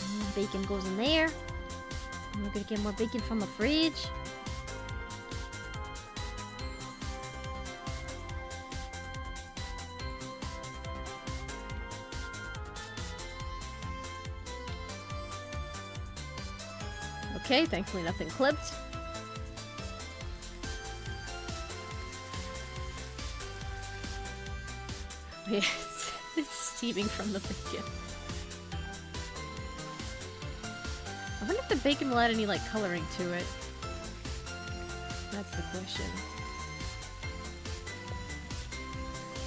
And bacon goes in there. And we're gonna get more bacon from the fridge. Okay, thankfully nothing clipped. Yeah, it's steaming from the bacon. I wonder if the bacon will add any, like, coloring to it. That's the question.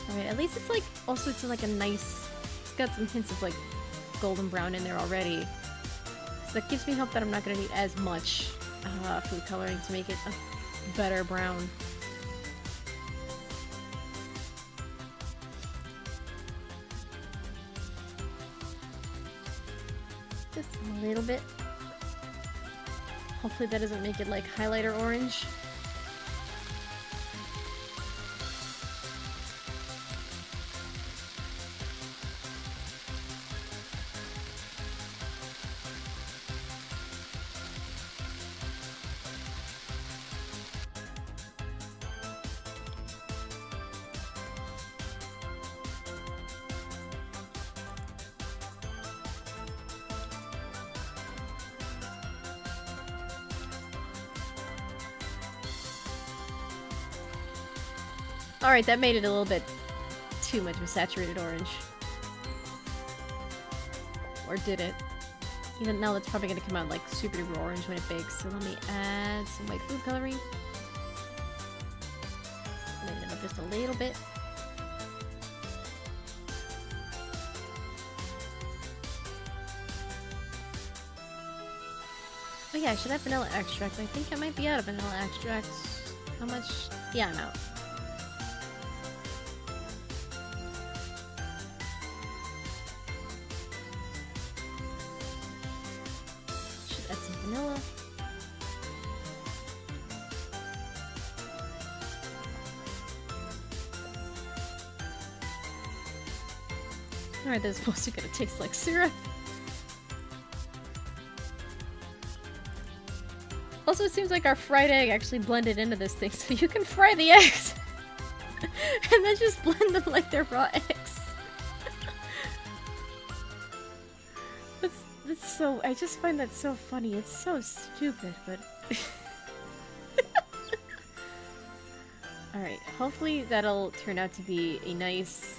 Alright, at least it's, like, also it's, like, a nice... It's got some hints of, like, golden brown in there already. So that gives me hope that I'm not going to need as much food coloring to make it a better brown. Just a little bit. Hopefully that doesn't make it like highlighter orange. Alright, that made it a little bit too much of a saturated orange. Or did it? Even now that's probably going to come out like super duper orange when it bakes. So let me add some white food coloring. Lighten it up just a little bit. Oh yeah, I should have vanilla extract. I think I might be out of vanilla extract. How much? Yeah, I'm out. Vanilla. Alright, this is mostly gonna taste like syrup. Also, it seems like our fried egg actually blended into this thing, so you can fry the eggs and then just blend them like they're raw eggs. That's so, I just find that so funny. It's so stupid, but... Alright, hopefully that'll turn out to be a nice,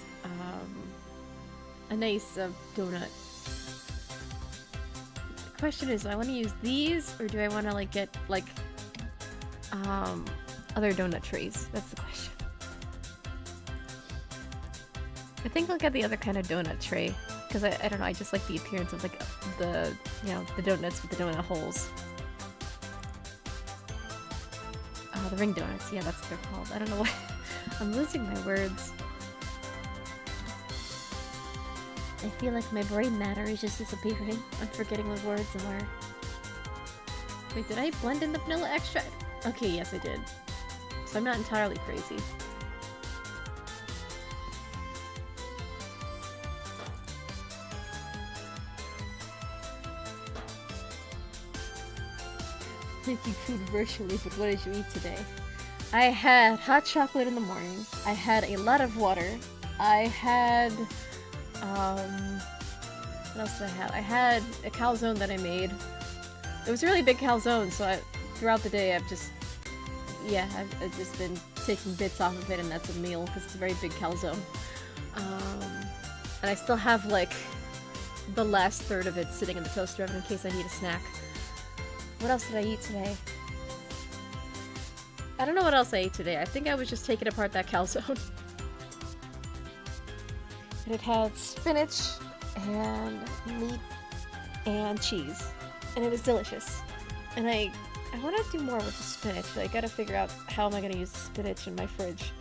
donut. The question is, do I want to use these, or do I want to, like, get, like, other donut trays? That's the question. I think I'll get the other kind of donut tray. Because I don't know, I just like the appearance of like the, you know, the donuts with the donut holes. The ring donuts, yeah, that's what they're called. I don't know why. I'm losing my words. I feel like my brain matter is just disappearing. I'm forgetting what words and where. Wait, did I blend in the vanilla extract? Okay, yes I did. So I'm not entirely crazy. Making food virtually, but what did you eat today? I had hot chocolate in the morning. I had a lot of water. I had, what else did I have? I had a calzone that I made. It was a really big calzone, so throughout the day I've just been taking bits off of it, and that's a meal, because it's a very big calzone. And I still have, like, the last third of it sitting in the toaster oven in case I need a snack. What else did I eat today? I don't know what else I ate today. I think I was just taking apart that calzone. And it had spinach and meat and cheese. And it was delicious. And I want to do more with the spinach, but I gotta figure out how am I gonna use the spinach in my fridge.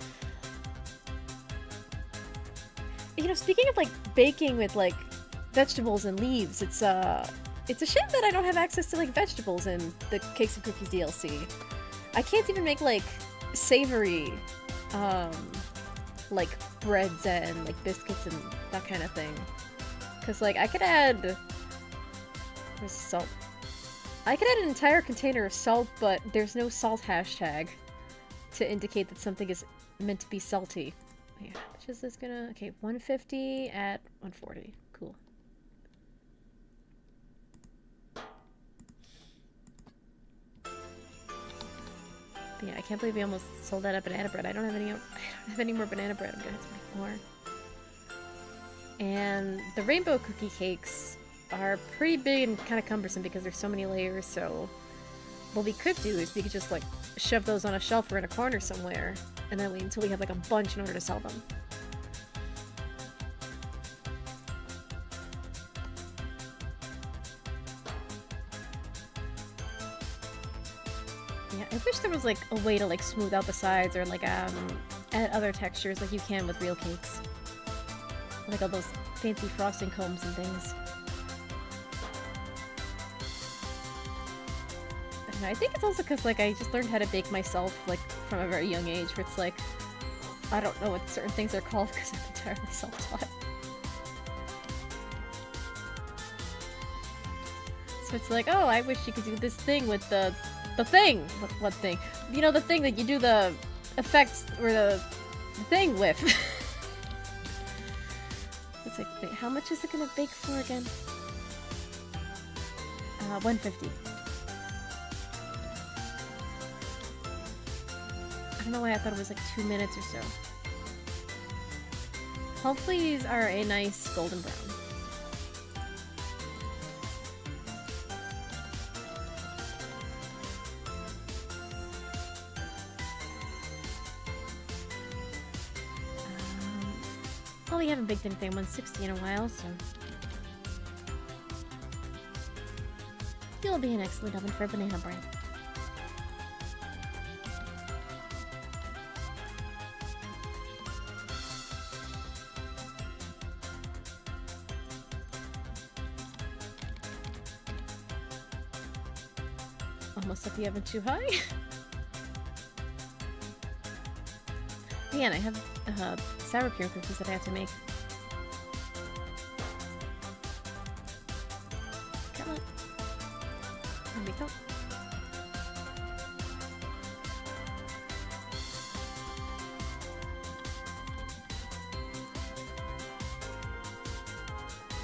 You know, speaking of, like, baking with, like, vegetables and leaves, it's a shame that I don't have access to, like, vegetables in the Cakes and Cookies DLC. I can't even make, like, savory, like, breads and, like, biscuits and that kind of thing. Because, like, I could add... Where's the salt? I could add an entire container of salt, but there's no salt hashtag to indicate that something is meant to be salty. Wait, how much is this gonna... Okay, 150 at 140. Cool. Yeah, I can't believe we almost sold out of banana bread. I don't have any more banana bread. I'm gonna have to make more. And the rainbow cookie cakes are pretty big and kind of cumbersome because there's so many layers, so what we could do is we could just, like, shove those on a shelf or in a corner somewhere, and then wait until we have, like, a bunch in order to sell them. Yeah, I wish there was, like, a way to, like, smooth out the sides or, like, add other textures like you can with real cakes. Like all those fancy frosting combs and things. And I think it's also because, like, I just learned how to bake myself, like, from a very young age, where it's like, I don't know what certain things are called because I'm entirely self-taught. So it's like, oh, I wish you could do this thing with the thing! What thing? You know, the thing that you do the effects, or the thing with. It's like, wait, how much is it gonna bake for again? 150. I don't know why I thought it was like 2 minutes or so. Hopefully these are a nice golden brown. Well, we haven't baked anything 160 in a while, so... You'll be an excellent oven for banana bread. Almost set the oven too high. Yeah, and I have sour cream cookies that I have to make. Come on. There we go.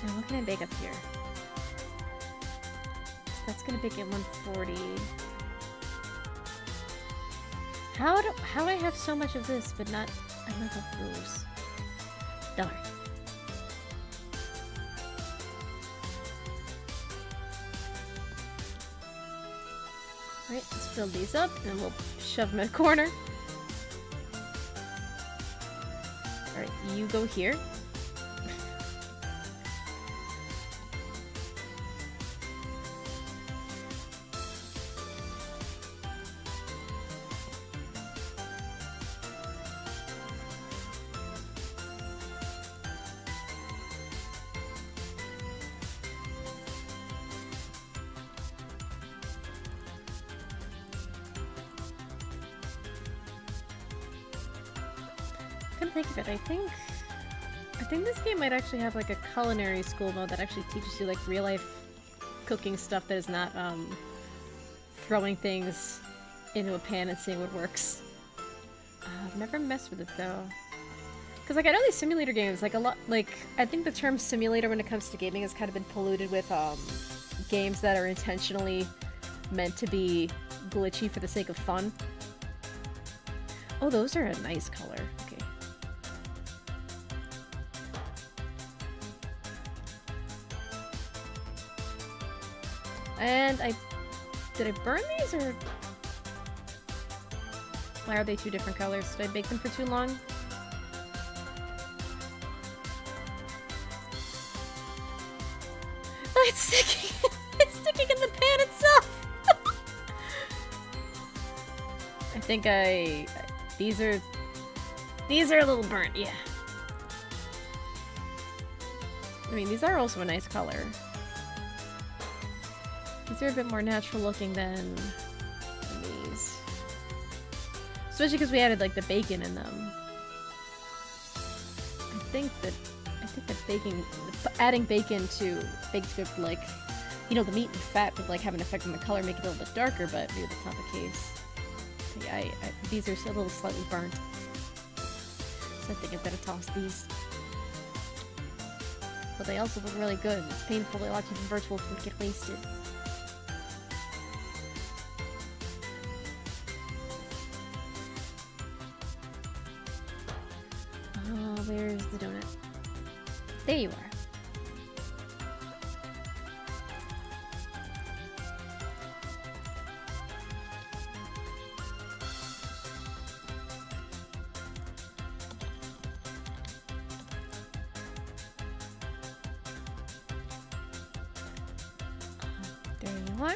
Now what can I bake up here? That's gonna bake at 140. How do I have so much of this but not enough of those? Darn. Alright, let's fill these up and we'll shove them in a corner. Alright, you go here. Couldn't think of it. I think this game might actually have like a culinary school mode that actually teaches you like real life cooking stuff that is not throwing things into a pan and seeing what works. I've never messed with it though. Because like I know these simulator games, like a lot, like I think the term simulator when it comes to gaming has kind of been polluted with games that are intentionally meant to be glitchy for the sake of fun. Oh, those are a nice color. Okay. And did I burn these or why are they two different colors? Did I bake them for too long? Oh, it's sticking! It's sticking in the pan itself! I think these are a little burnt, yeah. I mean, these are also a nice color. These are a bit more natural looking than these. Especially because we added like the bacon in them. I think that adding bacon to baked good, like, you know, the meat and fat would like have an effect on the color, make it a little bit darker, but maybe that's not the case. So yeah, these are still a little slightly burnt. So I think I better toss these. But they also look really good. It's painful to watch even virtual food get wasted. Where's the donut? There you are. There you are.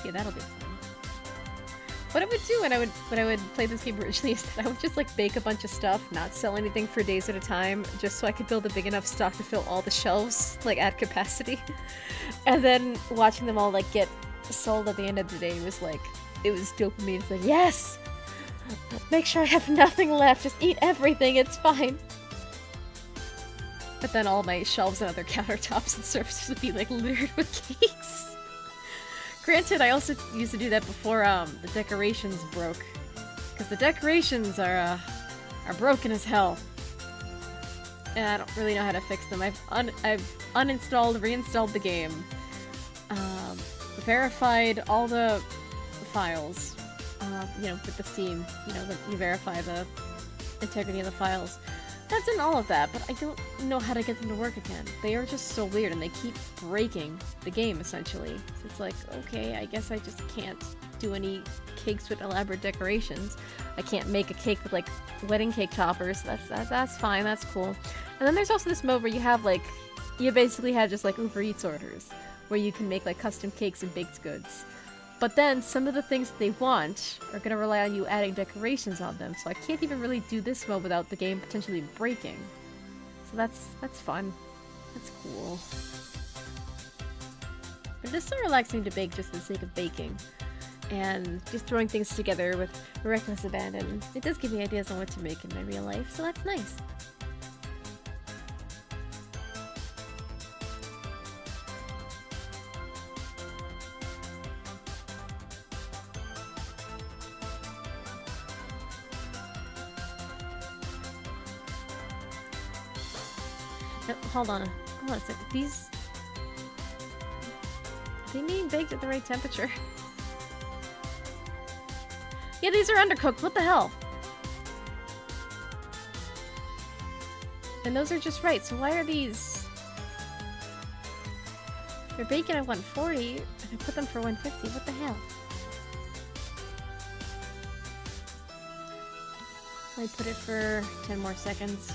Yeah, that'll be fun. What I would do when I would play this game originally is that I would just like bake a bunch of stuff, not sell anything for days at a time, just so I could build a big enough stock to fill all the shelves, like at capacity. And then watching them all like get sold at the end of the day was like, it was dopamine. It's like, yes! Make sure I have nothing left, just eat everything, it's fine. But then all my shelves and other countertops and surfaces would be like littered with cakes. Granted, I also used to do that before the decorations broke, because the decorations are broken as hell, and I don't really know how to fix them. I've uninstalled, reinstalled the game, verified all the files, you know, with the Steam, you know, that you verify the integrity of the files. I've done all of that, but I don't know how to get them to work again. They are just so weird, and they keep breaking the game, essentially. So it's like, okay, I guess I just can't do any cakes with elaborate decorations. I can't make a cake with, like, wedding cake toppers. That's fine, that's cool. And then there's also this mode where you have, like, you basically have just, like, Uber Eats orders, where you can make, like, custom cakes and baked goods. But then, some of the things that they want are going to rely on you adding decorations on them, so I can't even really do this mode without the game potentially breaking. So that's fun. That's cool. But it is so relaxing to bake just for the sake of baking. And just throwing things together with reckless abandon. It does give me ideas on what to make in my real life, so that's nice. No, hold on a second. These... are they being baked at the right temperature? Yeah, these are undercooked. What the hell? And those are just right, so why are these... they're baking at 140, and I put them for 150. What the hell? I put it for 10 more seconds.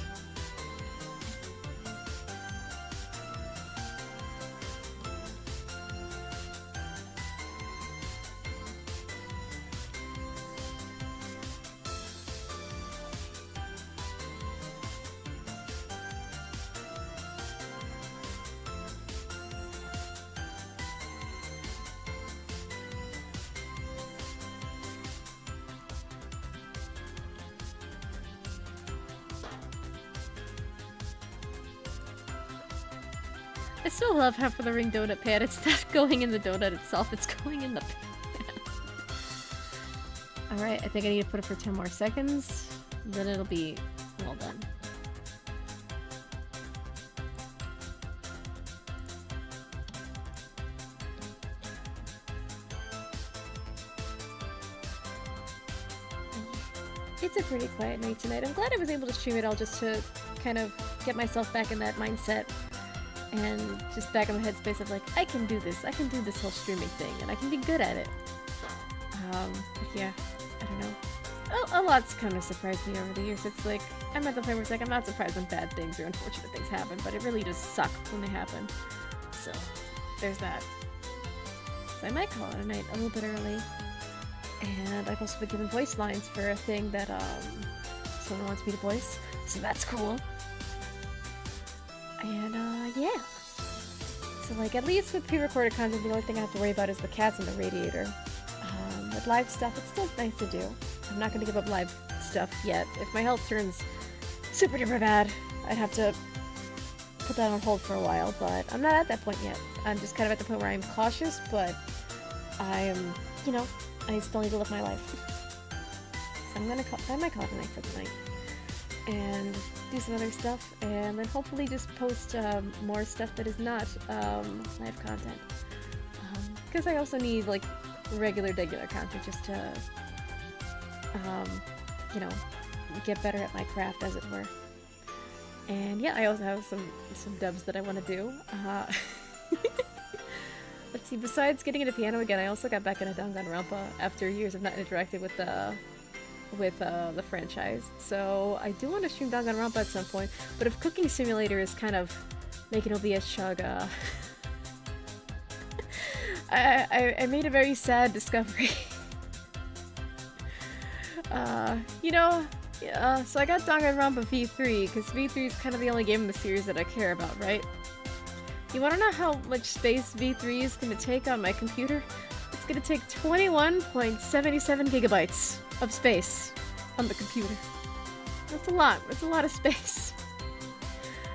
I still love how for the ring donut pan, it's not going in the donut itself, it's going in the pan. Alright, I think I need to put it for 10 more seconds, then it'll be well done. It's a pretty quiet night tonight. I'm glad I was able to stream it all just to kind of get myself back in that mindset and just back in the headspace of like, I can do this whole streaming thing, and I can be good at it. But yeah, I don't know. A lot's kind of surprised me over the years. It's like, I'm at the point where it's like, I'm not surprised when bad things or unfortunate things happen, but it really just sucks when they happen. So, there's that. So I might call it a night a little bit early. And I've also been given voice lines for a thing that someone wants me to voice, so that's cool. And yeah. So like at least with pre-recorded content, the only thing I have to worry about is the cats and the radiator. With live stuff, it's still nice to do. I'm not going to give up live stuff yet. If my health turns super duper bad, I'd have to put that on hold for a while, but I'm not at that point yet. I'm just kind of at the point where I'm cautious, but I'm, you know, I still need to live my life. So I might call it a night for tonight. And do some other stuff, and then hopefully just post more stuff that is not live content. Because I also need, like, regular content just to, you know, get better at my craft, as it were. And yeah, I also have some dubs that I want to do. Let's see, besides getting into piano again, I also got back into Danganronpa after years of not interacting with the franchise. So I do want to stream Danganronpa at some point, but if Cooking Simulator is kind of making OBS chug, I made a very sad discovery. You know, so I got Danganronpa V3, because V3 is kind of the only game in the series that I care about, right? You wanna know how much space V3 is gonna take on my computer? It's gonna take 21.77 gigabytes of space on the computer. That's a lot. That's a lot of space.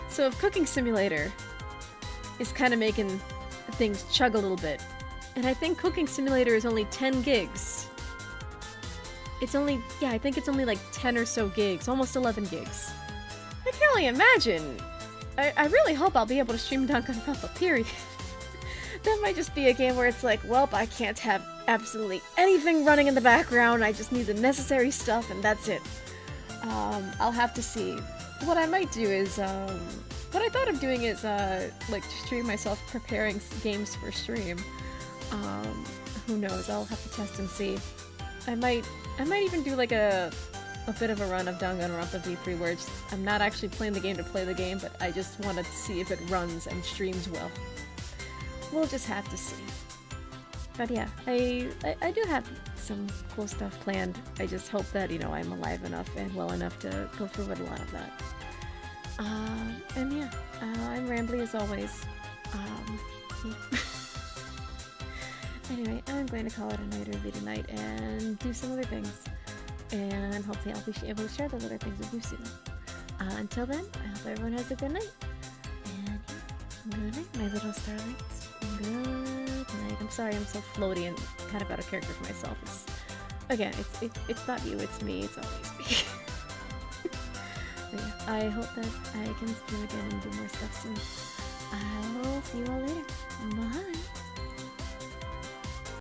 So if Cooking Simulator is kind of making things chug a little bit, and I think Cooking Simulator is only 10 gigs. It's only, yeah, I think it's only like 10 or so gigs, almost 11 gigs. I can only imagine. I really hope I'll be able to stream Danganronpa, period. That might just be a game where it's like, well, I can't have absolutely anything running in the background, I just need the necessary stuff and that's it. I'll have to see. What I might do is, what I thought of doing is, like, stream myself preparing games for stream. Who knows, I'll have to test and see. I might even do like a bit of a run of Danganronpa V3 where I'm not actually playing the game to play the game, but I just want to see if it runs and streams well. We'll just have to see. But yeah, I do have some cool stuff planned. I just hope that, you know, I'm alive enough and well enough to go through with a lot of that. And yeah, I'm rambly as always. Yeah. Anyway, I'm going to call it a night early tonight and do some other things. And hopefully I'll be able to share those other things with you soon. Until then, I hope everyone has a good night. And good night, my little starlings. Good night. I'm sorry I'm so floaty and kind of out of character for myself. It's, again, it's not you, it's me. It's always me. But yeah, I hope that I can stream again and do more stuff soon. I will see you all later. Bye.